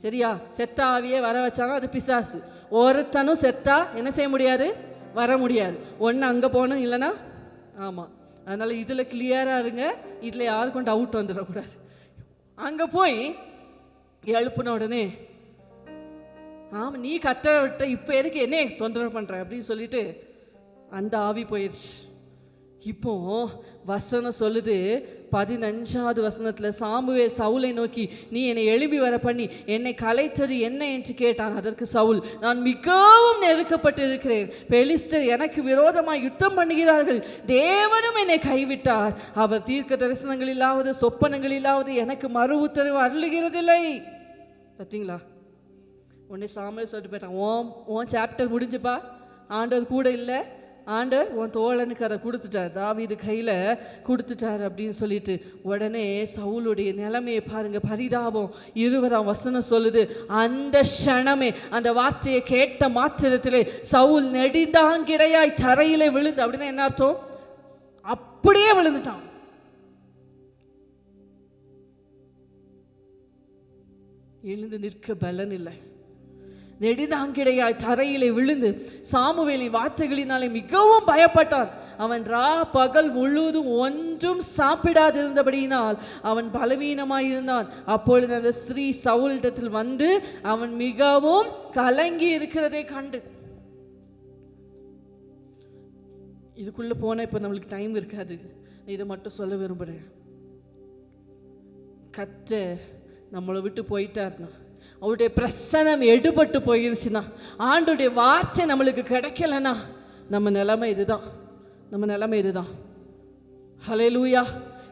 சரியா? செத்த ஆவியே வர வச்சாலும் அது பிசாசு. ஒருத்தனும் செத்தா என்ன செய்ய முடியாது, வர முடியாது. ஒன்று அங்கே போகணும், இல்லைன்னா ஆமாம். அதனால் இதில் கிளியராக இருங்க, இதில் யாருக்கும் டவுட் வந்துடக்கூடாது. அங்கே போய் எழுப்புன உடனே, ஆமாம் நீ கத்தரை விட்ட, இப்போ எதுக்கு என்ன தொந்தரவு பண்ணுற அப்படின்னு சொல்லிட்டு அந்த ஆவி போயிடுச்சு. இப்போ வசனம் சொல்லுது 15வது வசனத்தில், சாமுவேல் சவுலை நோக்கி, நீ என்னை எழுப்பி வர பண்ணி என்னை கலைத்தது என்ன என்று கேட்டான். அதற்கு சவுல், நான் மிகவும் நெருக்கப்பட்டு இருக்கிறேன், பெலிஸ்தர் எனக்கு விரோதமாக யுத்தம் பண்ணுகிறார்கள், தேவனும் என்னை கைவிட்டார், அவர் தீர்க்க தரிசனங்களிலாவது சொப்பனங்களிலாவது எனக்கு மறு உத்தரவு அருளுகிறதில்லை. பார்த்தீங்களா? உடனே சாமுவேல் சொல்லிட்டு போயிட்டான், ஓன் சாப்டர் முடிஞ்சுப்பா, ஆண்டவர் கூட இல்லை, ஆண்டவர் உன் தோழனுக்கு அதை கொடுத்துட்டார், தாவீது கையில் கொடுத்துட்டார் அப்படின்னு சொல்லிட்டு. உடனே சவுலுடைய நிலைமையை பாருங்க, பரிதாபம். 20ஆம் வசனம் சொல்லுது, அந்த க்ஷணமே, அந்த வார்த்தையை கேட்ட மாத்திரத்திலே சவுல் நெடிதாங்கிடையாய் தரையிலே விழுந்து, அப்படின்னா என்ன அர்த்தம்? அப்படியே விழுந்துட்டான். எழுந்து நிற்க பலன் இல்லை. நெடுதாங்கிடையாய் தரையிலே விழுந்து சாமுவேலின் வார்த்தைகளினாலே மிகவும் பயப்பட்டான். அவன் பகல் முழுவதும் ஒன்றும் சாப்பிடாதிருந்தபடியினால் அவன் பலவீனமாயிருந்தான். அப்பொழுது அந்த ஸ்திரீ சவுலிடத்தில் வந்து அவன் மிகவும் கலங்கி இருக்கிறதை கண்டு, இதுக்குள்ள போன இப்ப நம்மளுக்கு டைம் இருக்காது, இதை மட்டும் சொல்ல விரும்புறேன். கர்த்தர் நம்மளை விட்டு போயிட்டார்னா, அவருடைய பிரசனம் எடுபட்டு போயிருச்சுன்னா, ஆண்டுடைய வார்த்தை நம்மளுக்கு கிடைக்கலன்னா, நம்ம நிலைமை இதுதான். ஹல்லேலூயா.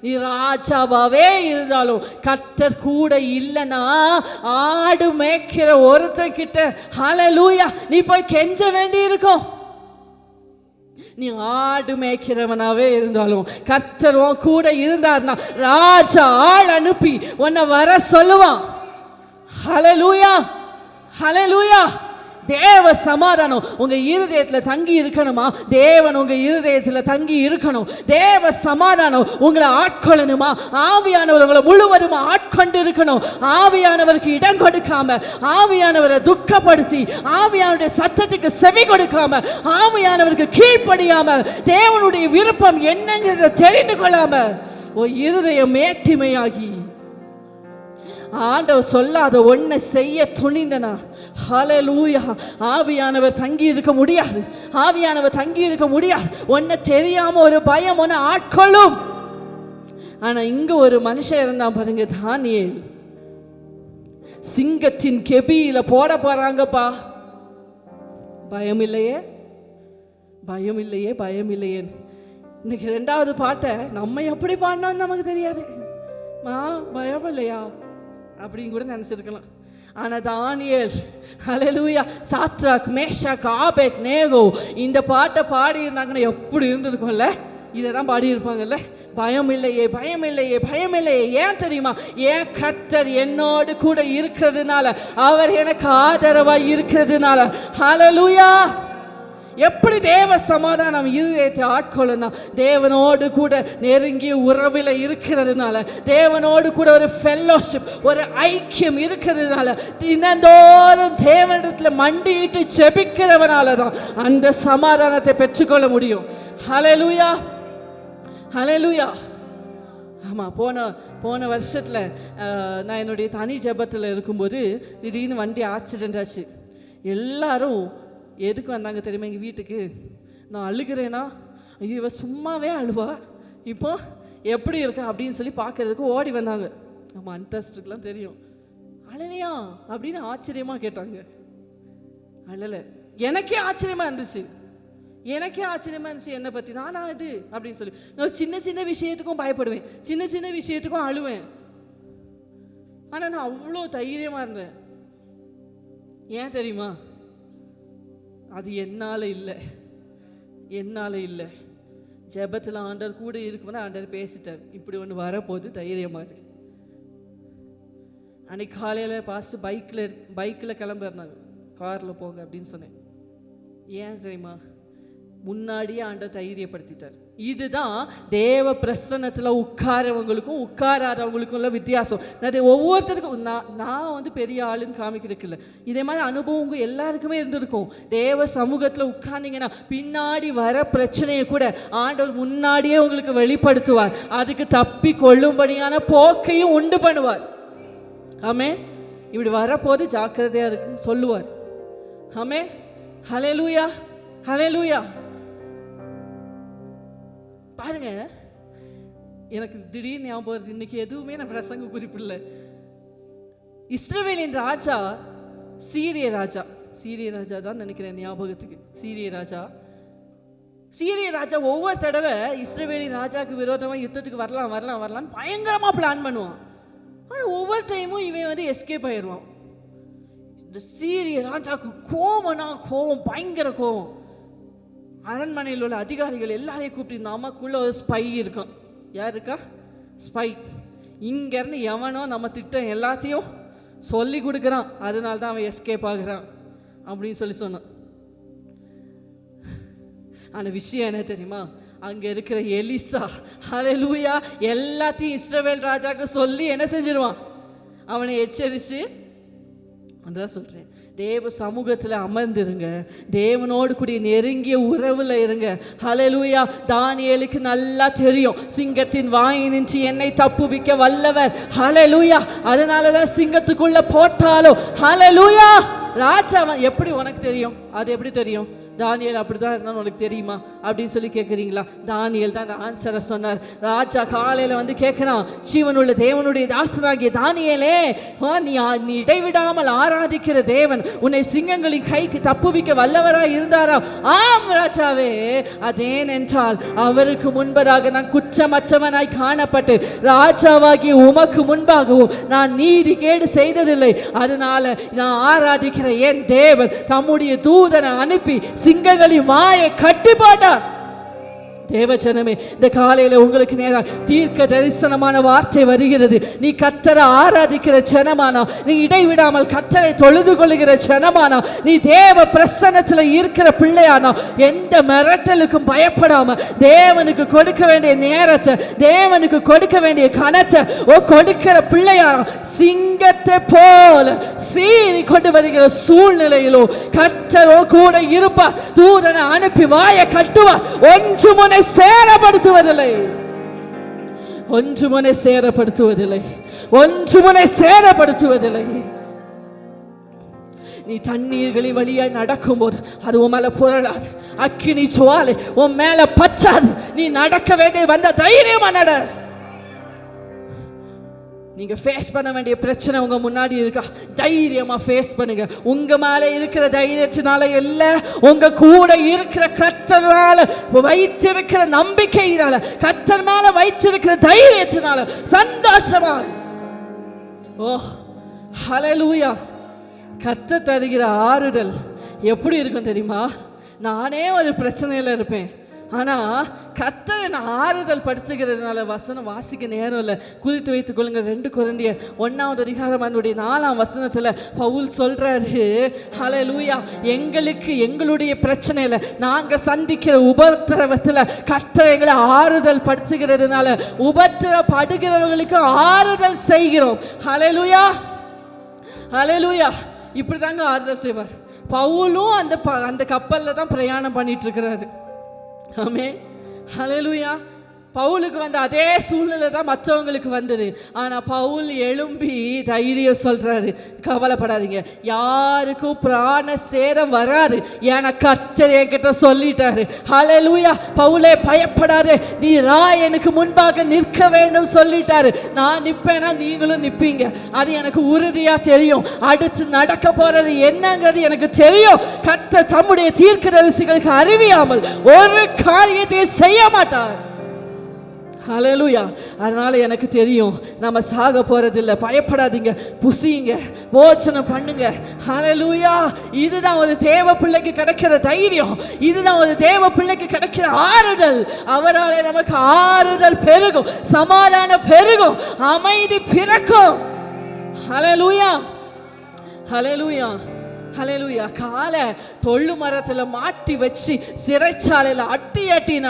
நீ ராஜாவாவே இருந்தாலும் கர்த்தர் கூட இல்லைன்னா, ஆடு மேய்க்கிற ஒருத்தன் கிட்ட ஹல்லேலூயா நீ போய் கெஞ்ச வேண்டி இருக்கும். நீ ஆடு மேய்க்கிறவனாவே இருந்தாலும் கர்த்தர் உன் கூட இருந்தார்னா, ராஜா ஆள் அனுப்பி உன்னை வர சொல்லுவான். ஹல்லேலூயா, ஹல்லேலூயா. தேவ சமாதானம் உங்க இருதயத்தில் தங்கி இருக்கணுமா? தேவன் உங்க இருதயத்தில் தங்கி இருக்கணும். தேவ சமாதானம் உங்களை ஆட்கொள்ளணுமா? ஆவியானவர் உங்களை முழுவதுமா ஆட்கொண்டு இருக்கணும். ஆவியானவருக்கு இடம் கொடுக்காம, ஆவியானவரை துக்கப்படுத்தி, ஆவியானுடைய சத்தத்துக்கு செவி கொடுக்காம, ஆவியானவருக்கு கீழ்ப்படியாம, தேவனுடைய விருப்பம் என்னங்கிறத தெரிந்து கொள்ளாம இருதயம் மேட்டிமையாகி ஆண்டவர் சொல்லாத ஒன்றை செய்ய துணிந்தனா, ஹல்லேலூயா, ஆவியானவர் தங்கி இருக்க முடியாது. ஒன்றை தெரியாம ஒரு பயம் ஒன்று ஆட்கொள்ளும். ஆனா இங்க ஒரு மனுஷன் இருந்தான் பாருங்க, தானியேல். சிங்கத்தின் கெபியில போட போறாங்கப்பா, பயம் இல்லையே. இன்னைக்கு 2வது பாட்டை நம்ம எப்படி பாடினோம்னு நமக்கு தெரியாது. பயம் இல்லையா அப்படின்னு கூட நினைச்சிருக்கலாம். ஆனா தானியேல், ஹல்லேலூயா, சாத்ராக், மேஷாக், ஆபேத் நேகோ இந்த பாட்டை பாடி இருந்தாங்கன்னா எப்படி இருந்திருக்கும்ல? இதை தான் பாடி இருப்பாங்கல்ல, பயம் இல்லையே. ஏன் தெரியுமா? ஏன் கர்த்தர் என்னோடு கூட இருக்கிறதுனால, அவர் எனக்கு ஆதரவாய் இருக்கிறதுனால. ஹல்லேலூயா. எப்படி தேவ சமாதானம் இருதயத்தை ஆட்கொள்ளணும்? தேவனோடு கூட நெருங்கிய உறவில் இருக்கிறதுனால, தேவனோடு கூட ஒரு ஃபெல்லோஷிப், ஒரு ஐக்கியம் இருக்கிறதுனால, தினந்தோறும் தேவனிடத்தில் மண்டியிட்டு ஜெபிக்கிறவனால தான் அந்த சமாதானத்தை பெற்றுக்கொள்ள முடியும். ஹல்லேலூயா, ஹல்லேலூயா. ஆமாம், போன வருஷத்தில் நான் என்னுடைய தனி ஜெபத்தில் இருக்கும்போது திடீர்னு வண்டி ஆக்சிடென்ட் ஆச்சு. எல்லாரும் எதுக்கு வந்தாங்க தெரியுமா எங்கள் வீட்டுக்கு? நான் அழுகிறேன்னா, ஐயோ இவ சும்மாவே அழுவா, இப்போ எப்படி இருக்கா அப்படின்னு சொல்லி பார்க்கறதுக்கு ஓடி வந்தாங்க. நம்ம அந்தஸ்துக்கெலாம் தெரியும். அழலையா அப்படின்னு ஆச்சரியமாக கேட்டாங்க. அழலை. எனக்கே ஆச்சரியமாக இருந்துச்சு, என்னை பற்றி நானா இது அப்படின்னு சொல்லி. நான் சின்ன சின்ன விஷயத்துக்கும் பயப்படுவேன், சின்ன சின்ன விஷயத்துக்கும் அழுவேன். ஆனால் நான் அவ்வளோ தைரியமாக இருந்தேன். ஏன் தெரியுமா? அது என்னால் இல்லை. ஜெபத்தில் ஆண்டவர் கூட இருக்கும்போது ஆண்டவர் பேசிட்டார், இப்படி ஒன்று வரப்போது தைரியமாக. அன்னைக்கு காலையில் பாஸ்ட்டு பைக்கில் கிளம்பிருந்தாங்க, காரில் போங்க அப்படின்னு சொன்னேன். ஏன் தெரியுமா? முன்னாடியே ஆண்டவர் தைரியப்படுத்திட்டார். இதுதான் தேவ பிரசன்னத்தில் உட்காரவங்களுக்கும் உட்காராதவங்களுக்கும் உள்ள வித்தியாசம். ஒவ்வொருத்தருக்கும் நான் பெரிய ஆளுன்னு காமிக்கிறதுக்கு இல்லை, இதே மாதிரி அனுபவம் எல்லாருக்குமே இருந்திருக்கும். தேவ சமூகத்தில் உட்கார்ந்தீங்கன்னா பின்னாடி வர பிரச்சனையை கூட ஆண்டவர் முன்னாடியே உங்களுக்கு வெளிப்படுத்துவார். அதுக்கு தப்பி கொள்ளும்படியான போக்கையும் உண்டு பண்ணுவார். ஆமே, இப்படி வரப்போது ஜாக்கிரதையாக இருக்குன்னு சொல்லுவார். ஆமே, ஹல்லேலூயா, ஹல்லேலூயா. பாருங்க, எனக்கு திடீர்னு ஞாபகம் வருது. இன்னைக்கு எதுவுமே நான் பிரசங்க குறிப்பிடல. இஸ்ரவேலின் ராஜா சீரிய ராஜா தான் நினைக்கிறேன் ஞாபகத்துக்கு. சீரிய ராஜா ஒவ்வொரு தடவை இஸ்ரவேலின் ராஜாவுக்கு விரோதமாக யுத்தத்துக்கு வரலான்னு பயங்கரமாக பிளான் பண்ணுவான். ஆனால் ஒவ்வொரு டைமும் இவன் எஸ்கேப் ஆயிடுவான். இந்த சீரிய ராஜாவுக்கு கோவம், பயங்கர கோவம். அரண்மனையில் உள்ள அதிகாரிகள் எல்லாரையும் கூப்பிட்டு, நமக்குள்ள ஒரு ஸ்பை இருக்கான். யார் இருக்கா? ஸ்பை. இங்கேருந்து எவனோ நம்ம திட்டம் எல்லாத்தையும் சொல்லி கொடுக்குறான், அதனால தான் அவன் எஸ்கேப் ஆகுறான் அப்படின்னு சொல்லி சொன்னான். அந்த விஷயம் என்ன தெரியுமா? அங்கே இருக்கிற எலிசா, ஹல்லேலூயா, எல்லாத்தையும் இஸ்ரவேல் ராஜாவுக்கு சொல்லி என்ன செஞ்சிருவான்? அவனை எச்சரித்து. அதான் சொல்கிறேன், தேவ சமூகத்தில் அமர்ந்திருங்க, தேவனோடு கூடிய நெருங்கிய உறவில் இருங்க. ஹல்லேலூயா. தானியேலுக்கு நல்லா தெரியும், சிங்கத்தின் வாயினின்று என்னை தப்புவிக்க வல்லவர். ஹல்லேலூயா. அதனால தான் சிங்கத்துக்குள்ள போட்டாலும் ஹல்லேலூயா. ராஜா எப்படி உனக்கு தெரியும்? அது எப்படி தெரியும்? தானியேல் அப்படி தான் இருந்தாலும் உனக்கு தெரியுமா அப்படின்னு சொல்லி கேட்குறீங்களா? தானியேல் தான் அந்த ஆன்சரை சொன்னார். ராஜா காலையில் கேட்குறான், ஜீவனுள்ள தேவனுடைய தாசனாகிய தானியேலே, நீ இடைவிடாமல் ஆராதிக்கிற தேவன் உன்னை சிங்கங்களின் கைக்கு தப்புவிக்க வல்லவராய் இருந்தாராம். ஆம் ராஜாவே, அதேனென்றால் அவருக்கு முன்பதாக நான் குற்றமற்றவனாய் காணப்பட்டு ராஜாவாகிய உமக்கு முன்பாகவும் நான் நீதி கேடு செய்ததில்லை. அதனால நான் ஆராதிக்கிற என் தேவன் தம்முடைய தூதனை அனுப்பி சிங்கங்களின் வாயை கட்டி போட்டார். தேவஜனமே, இந்த காலையில் உங்களுக்கு நேராக தீர்க்க தரிசனமான வார்த்தை வருகிறது. நீ கர்த்தரை ஆராதிக்கிற ஜனமானா, நீ இடைவிடாமல் கர்த்தரை தொழுது கொள்ளுகிற ஜனமானா, நீ தேவ பிரசன்னத்தில் இருக்கிற பிள்ளையானா, எந்த மிரட்டலுக்கும் பயப்படாம தேவனுக்கு கொடுக்க வேண்டிய நேரத்தை, தேவனுக்கு கொடுக்க வேண்டிய கனத்தை கொடுக்கிற பிள்ளையானா, சிங்கத்தை போல சீறி கொண்டு வருகிற சூழ்நிலையிலோ கர்த்தரோ கூட இருப்பார். தூதனை அனுப்பி வாயை கட்டுவார். ஒன்று சேரப்படுத்துவதில்லை, நீ தண்ணீர்களின் வழியாய் நடக்கும் போது அது உன் மேல புரளாது, அக்கினி ஜுவாலை உன் மேல பச்சாது. நீ நடக்க வேண்டிய வந்த தைரியமா நட. நீங்க ஃபேஸ் பண்ண வேண்டிய பிரச்சனை உங்க முன்னாடி இருக்கா? தைரியமா ஃபேஸ் பண்ணுங்க. உங்க மேல இருக்கிற தைரியத்தினால இல்ல, உங்க கூட இருக்கிற கர்த்தரால வைத்திருக்கிற நம்பிக்கையினால, கர்த்தர் மேல வைத்திருக்கிற தைரியத்தினால சந்தோஷமா. ஓ ஹல்லேலூயா. கர்த்தர் தருகிற ஆறுதல் எப்படி இருக்கும் தெரியுமா? நானே ஒரு பிரச்சனையில இருப்பேன், ஆனால் கர்த்தர் என்னை ஆறுதல் படுத்துகிறதுனால வசனம் வாசிக்க நேரம் இல்லை. குறித்து வைத்துக் கொள்ளுங்க, 2 கொரிந்தியர் 1:4 பவுல் சொல்றாரு, ஹல்லேலூயா, எங்களுக்கு எங்களுடைய பிரச்சனையில் நாங்கள் சந்திக்கிற உபத்திரவத்தில் கர்த்தர் எங்களை ஆறுதல் படுத்துகிறதுனால உபத்திரப்படுகிறவர்களுக்கு ஆறுதல் செய்கிறோம். ஹல்லேலூயா, ஹல்லேலூயா. இப்படி தாங்க ஆறுதல் செய்வார். பவுலும் அந்த கப்பலில் தான் பிரயாணம் பண்ணிட்டு இருக்கிறாரு. ஆமென், ஹல்லேலூயா. பவுலுக்கு வந்த அதே சூழ்நிலை தான் மற்றவங்களுக்கு வந்தது. ஆனால் பவுல் எழும்பி தைரியம் சொல்றாரு, கவலைப்படாதீங்க, யாருக்கும் பிராண சேரம் வராது, ஏன்னா கர்த்தர் என்கிட்ட சொல்லிட்டாரு. ஹல்லேலூயா. பவுலே பயப்படாதே, நீ ராயனுக்கு முன்பாக நிற்க வேண்டும் சொல்லிட்டாரு. நான் நிற்பேனா நீங்களும் நிற்பீங்க, அது எனக்கு உறுதியா தெரியும். அடுத்து நடக்க போறது என்னங்கிறது எனக்கு தெரியும். கர்த்தர் தம்முடைய தீர்க்கதரிசிகளுக்கு அறிவியாமல் ஒரு காரியத்தை செய்ய மாட்டார். ஹல்லேலூயா. அதனால எனக்கு தெரியும் நம்ம சாக போறதில்லை. பயப்படாதீங்க, புசியுங்க, போஜனம் பண்ணுங்க. ஹல்லேலூயா. இதுதான் ஒரு தேவ பிள்ளைக்கு கிடைக்கிற தைரியம், இதுதான் ஒரு தேவ பிள்ளைக்கு கிடைக்கிற ஆறுதல். அவராலே நமக்கு ஆறுதல் பெருகும், சமாதானம் பெருகும், அமைதி பிறக்கும். ஹல்லேலூயா, ஹல்லேலூயா, ஹல்லேலூயா. காலை தொள்ளு மரத்தில் மாட்டி வச்சு சிறைச்சாலையில்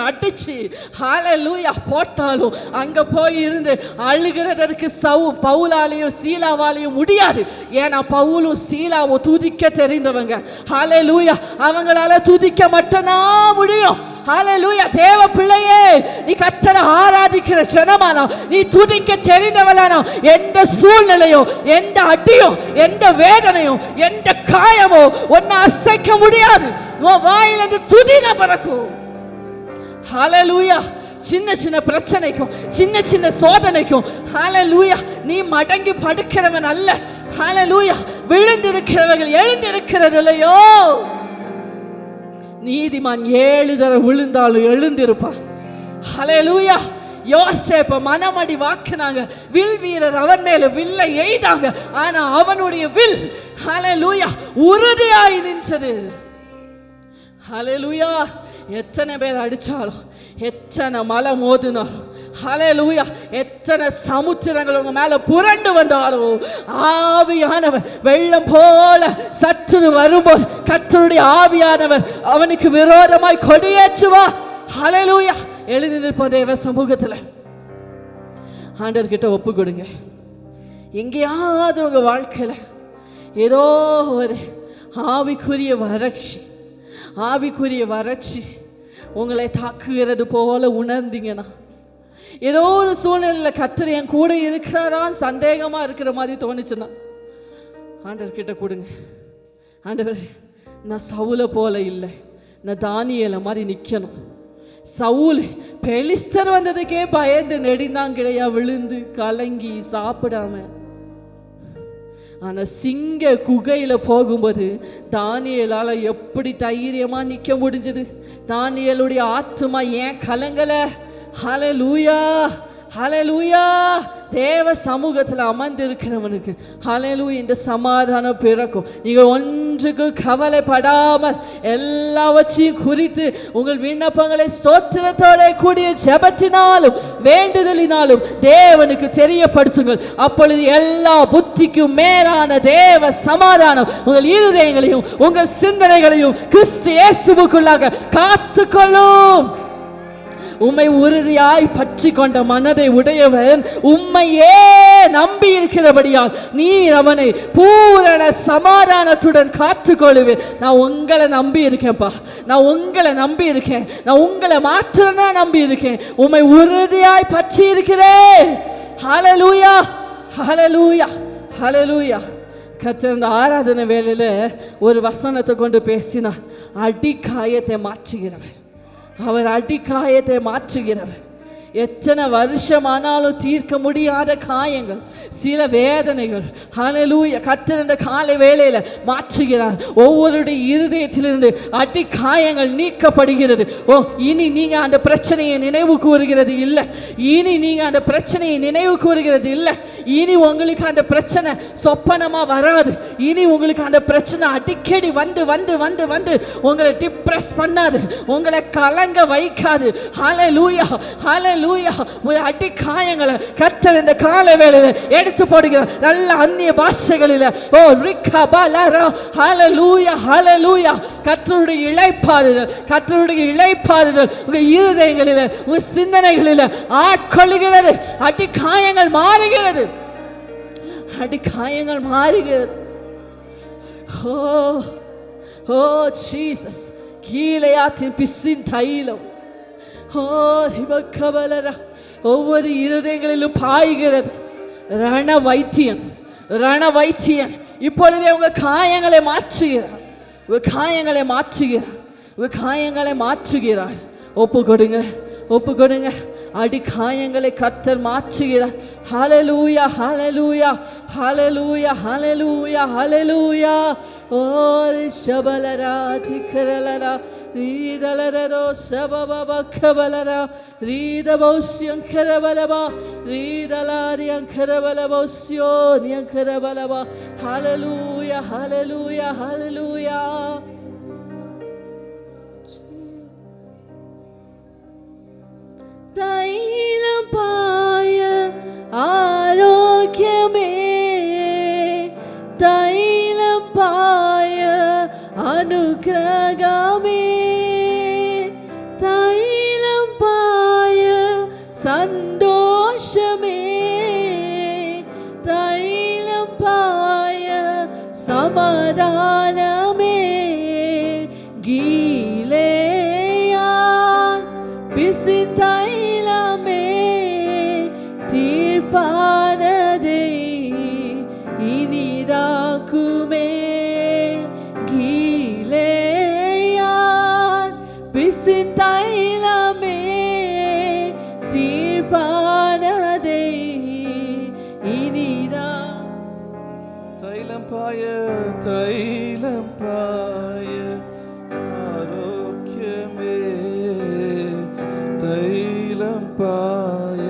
அடிச்சு ஹல்லேலூயா போட்டாலும் அங்கே போய் இருந்து அழுகிறதற்கு பவுலாலையும் சீலாவாலையும் முடியாது. ஏன்னா பவுலும் சீலாவும் துதிக்க தெரிந்தவங்க. ஹல்லேலூயா. அவங்களால துதிக்க மட்டும்தான் முடியும். ஹல்லேலூயா. தேவ பிள்ளையே, நீ கர்த்தரை ஆராதிக்கிற ஜனமானா, நீ துதிக்க தெரிந்தவளானா, எந்த சூழ்நிலையோ, எந்த அடியோ, எந்த வேதனையோ, எந்த காயமோ உன்னை அசைக்க முடியாது. உன் வாயிலிருந்து துதிதான் பறக்கும். ஹல்லேலூயா. சின்ன சின்ன பிரச்சனைக்கும் சின்ன சின்ன சோதனைக்கும் ஹல்லேலூயா நீ மடங்கி படுக்கிறவன் அல்ல. ஹல்லேலூயா. விழுந்திருக்கிறவர்கள் எழுந்திருக்கிறதில்லையோ. நீதிமான் 7 தடவை விழுந்தாலும் எழுந்திருப்பான். ஹல்லேலூயா. யோசேப்ப மனமடி வாக்குனாங்க, வில் வீரர் அவன் மேல வில்லை எய்தாங்க, ஆனா அவனுடைய வில் ஹல்லேலூயா உறுதியாய் நின்றது. ஹல்லேலூயா. எத்தனை பேர் அடிச்சாலும், எத்தனை மலை மோதினாலும், ஹல்லேலூயா, எத்தனை சமுத்திரங்கள் உங்க மேல புரண்டு வந்தாலும், ஆவியானவர் வெள்ளம் போல சற்று வரும்போது கர்த்தருடைய ஆவியானவர் அவனுக்கு விரோதமாய் கொடியேற்றுவா. ஹல்லேலூயா. எழுதி நிற்போம் தேவ சமூகத்தில். ஆண்டவர்கிட்ட ஒப்பு கொடுங்க. எங்கேயாவது உங்க வாழ்க்கையில் ஏதோ ஒரு ஆவிக்குரிய வறட்சி உங்களை தாக்குகிறது போல உணர்ந்தீங்கன்னா, ஏதோ ஒரு சூழ்நிலையில் கர்த்தர் என் கூட இருக்கிறாரான்னு சந்தேகமாக இருக்கிற மாதிரி தோணுச்சுன்னா ஆண்டவர்கிட்ட கொடுங்க. ஆண்டவரே, நான் சவுலை போல இல்லை, நான் தானியேலை மாதிரி நிற்கணும். சவுல் பெலிஸ்தர் வந்ததுக்கே பயந்து நெடுந்தாங்கிடையா விழுந்து கலங்கி சாப்பிடாம, ஆனா சிங்க குகையில போகும்போது தானியேலால எப்படி தைரியமா நிக்க முடிஞ்சது? தானியேலுடைய ஆத்துமா ஏன் கலங்கல? ஹல்லேலூயா, ஹல்லேலூயா. தேவ சமூகத்தில் அமர்ந்திருக்கிறவனுக்கு ஹல்லேலூயா இந்த சமாதானம் பிறக்கும். நீங்கள் ஒன்றுக்கு கவலைப்படாமல் எல்லாவற்றையும் குறித்து உங்கள் விண்ணப்பங்களை ஸ்தோத்திரத்தோட கூடிய ஜெபத்தினாலும் வேண்டுதலினாலும் தேவனுக்கு தெரியப்படுத்துங்கள். அப்பொழுது எல்லா புத்திக்கும் மேலான தேவ சமாதானம் உங்கள் இருதயங்களையும் உங்கள் சிந்தனைகளையும் கிறிஸ்து இயேசுவுக்குள்ளாக காத்துக்கொள்ளும். உம்மை உறுதியாய் பற்றி கொண்ட மனதை உடையவன் உம்மையே நம்பி இருக்கிறபடியால் நீர் அவனை பூரண சமாதானத்துடன் காத்துக்கொள்ளுவேன். நான் உங்களை நம்பி இருக்கேன்ப்பா, நான் உங்களை நம்பி இருக்கேன், நான் உங்களை மாத்திரம்தான் நம்பி இருக்கேன். உம்மை உறுதியாய் பற்றி இருக்கிறேன். ஹல்லேலூயா, ஹல்லேலூயா, ஹல்லேலூயா. கர்த்தர் இந்த ஆராதனை வேளையில ஒரு வசனத்தை கொண்டு பேசினார். அடிக்காயத்தை மாற்றுகிறவர், அவர் அடிக்காயத்தை மாற்றுகிறவர். எத்தனை வருஷமானாலும் தீர்க்க முடியாத காயங்கள், சில வேதனைகள் ஹல்லேலூயா கர்த்தர் இந்த காலை வேளையில மாற்றுகிறார். ஒவ்வொருடைய இருதயத்திலிருந்து அடி காயங்கள் நீக்கப்படுகிறது. இனி நீங்க அந்த பிரச்சனையை நினைவு கூறுகிறது இல்லை, இனி நீங்க அந்த பிரச்சனையை நினைவு கூறுகிறது இல்லை. இனி உங்களுக்கு அந்த பிரச்சனை சொப்பனமா வராது. இனி உங்களுக்கு அந்த பிரச்சனை அடிக்கடி வந்து வந்து வந்து வந்து உங்களை டிப்ரெஸ் பண்ணாது, உங்களை கலங்க வைக்காது. ஹல்லேலூயா, ஹல்லேலூயா. அடி காயங்களை கர்த்தர் இந்த காலை வேளையில எடுத்து போடுகிறார். நல்ல அந்நிய பாஷைகளில் ஓ ரிக்கா பாலரா ஹல்லேலூயா, ஹல்லேலூயா. கர்த்தருடைய இளைப்பாறுதல், கர்த்தருடைய இளைப்பாறுதல் உங்க இருதயங்களில் உங்க சிந்தனைகளில் ஆட்கொள்ளுகிறது. அடி காயங்கள் மாறுகிறது, அடி காயங்கள் மாறுகிறது. ஓ ஓ ஜீசஸ், கீலேயாத்தின் பிசின் தைலம் ஒவ்வொரு இருதயங்களிலும் பாய்கிறது ரண வைத்தியம், ரண வைத்தியம். இப்பொழுதே உங்க காயங்களை மாற்றுகிறார், உங்க காயங்களை மாற்றுகிறார், உங்க காயங்களை மாற்றுகிறார். ஒப்பு கொடுங்க, ஒப்பு கொடுங்க. அடி காயங்களை கர்த்தர் மாற்றுகிறார். ஹல்லேலூயா, ஹல்லேலூயா, ஹல்லேலூயா, ஹல்லேலூயா, ஹல்லேலூயா. ஓ ஷபலரா திகரலரா ரீதலரோ ஷபபப கபலரா ரீதபௌஸ்யம் கரபலபா ரீதலாரியம் கரபலபௌஸ்யோ நியம் கரபலபா. ஹல்லேலூயா, ஹல்லேலூயா, ஹல்லேலூயா. தைலம் பாய ஆரோக்கியமே, தைலம் பாய அனுக்கிரகமே, தைலம் பாய சந்தோஷமே, தைலம் பாய சமாதானமே. கீலேயா பிசித்தை தீர்ப்பானதே இனிதாக்குமே. கீலேயான் பிசித்தைலமே தீர்ப்பானதே இனிதா. தைலம் பாய, தைலம் பாய ஆரோக்கியமே, தைலம் பாய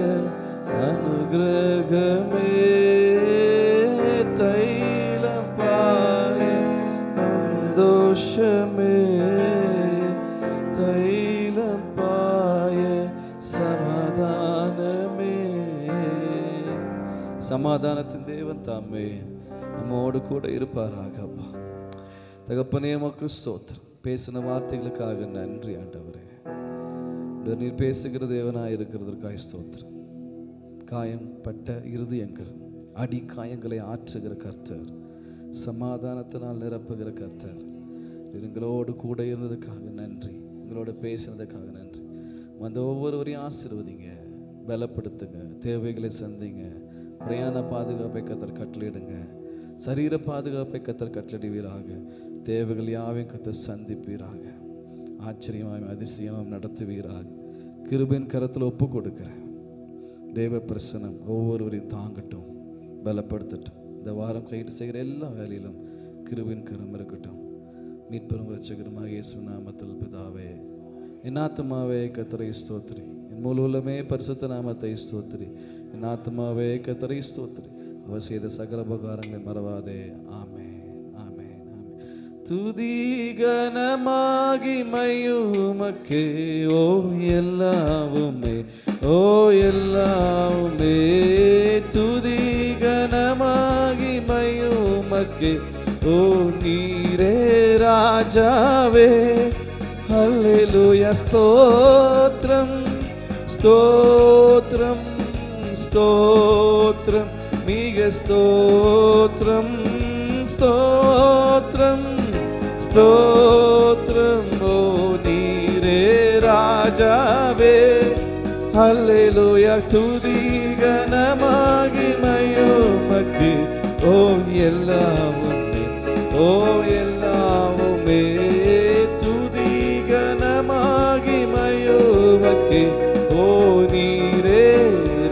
அனுக்கிரகமே, தைலம் பாய சந்தோஷமே, தைலம் பாய சமாதானமே. சமாதானத்தின் தேவன் தாமே நம்மோடு கூட இருப்பாராக. அப்பா தகப்பனே, உமக்கு ஸ்தோத்திரம். பேசின வார்த்தைகளுக்காக நன்றி ஆண்டவரே. நீர் பேசுகிற தேவனாய் இருக்கிறதற்காக ஸ்தோத்திரம். காயம்பட்ட இருதயங்கள், அடி காயங்களை ஆற்றுகிற கர்த்தர், சமாதானத்தினால் நிரப்புகிற கர்த்தர், எங்களோடு கூட இருந்ததுக்காக நன்றி, எங்களோட பேசினதுக்காக நன்றி. வந்த ஒவ்வொருவரையும் ஆசீர்வதிங்க, பலப்படுத்துங்க, தேவைகளை சந்திங்க. பிரயாண பாதுகாப்பை கர்த்தர் கட்டளையிடுங்க, சரீர பாதுகாப்பை கர்த்தர் கட்டளையிடுவீராக. தேவைகள் யாவையும் கர்த்தர் சந்திப்பீராக. ஆச்சரியமாயும் அதிசயமாயும் நடத்துவீராக. கிருபையின் கரத்தில் ஒப்பு கொடுக்கிறேன். தேவ பிரசனம் ஒவ்வொருவரையும் தாங்கட்டும், பலப்படுத்தட்டும். இந்த வாரம் கைது செய்கிற எல்லா வேலையிலும் கிருபையின் கரம் இருக்கட்டும். மீட்பெரும் இரட்சகருமாக இயேசு நாமத்தில் பிதாவே. என் ஆத்துமாவே கர்த்தரை ஸ்தோத்திரி, என் முழு உள்ளமே பரிசுத்த நாமத்தை ஸ்தோத்திரி. என் ஆத்துமாவே கர்த்தரை ஸ்தோத்திரி, அவர் செய்த சகல உபகாரங்களை மறவாதே. ஆமென், ஆமென், ஆமென். துதி கனமாகிமையுமக்கே, ஓ எல்லாவுமே, ஓ எல்லாவுமே. துதி கனமாகிமையுமக்கே, ஓ நீரே ராஜாவே. ஹல்லேலூயா. ஸ்தோத்ரம், ஸ்தோத்ரம், ஸ்தோத்ரம், மிக ஸ்தோத்ரம், ஸ்தோத்ரம், ஸ்தோத்ரம். ஓ நீரே ராஜாவே. ஹல்லேலூயா. துதி கனமாகிமையுமக்கே, ஓ எல்லாவுமே, ஓ எல்லாவுமே. துதி கனமாகிமையுமக்கே, ஓ நீரே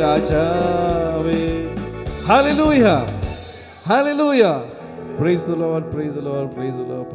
ராஜாவே. Hallelujah, hallelujah. Praise the Lord, praise the Lord, praise the Lord.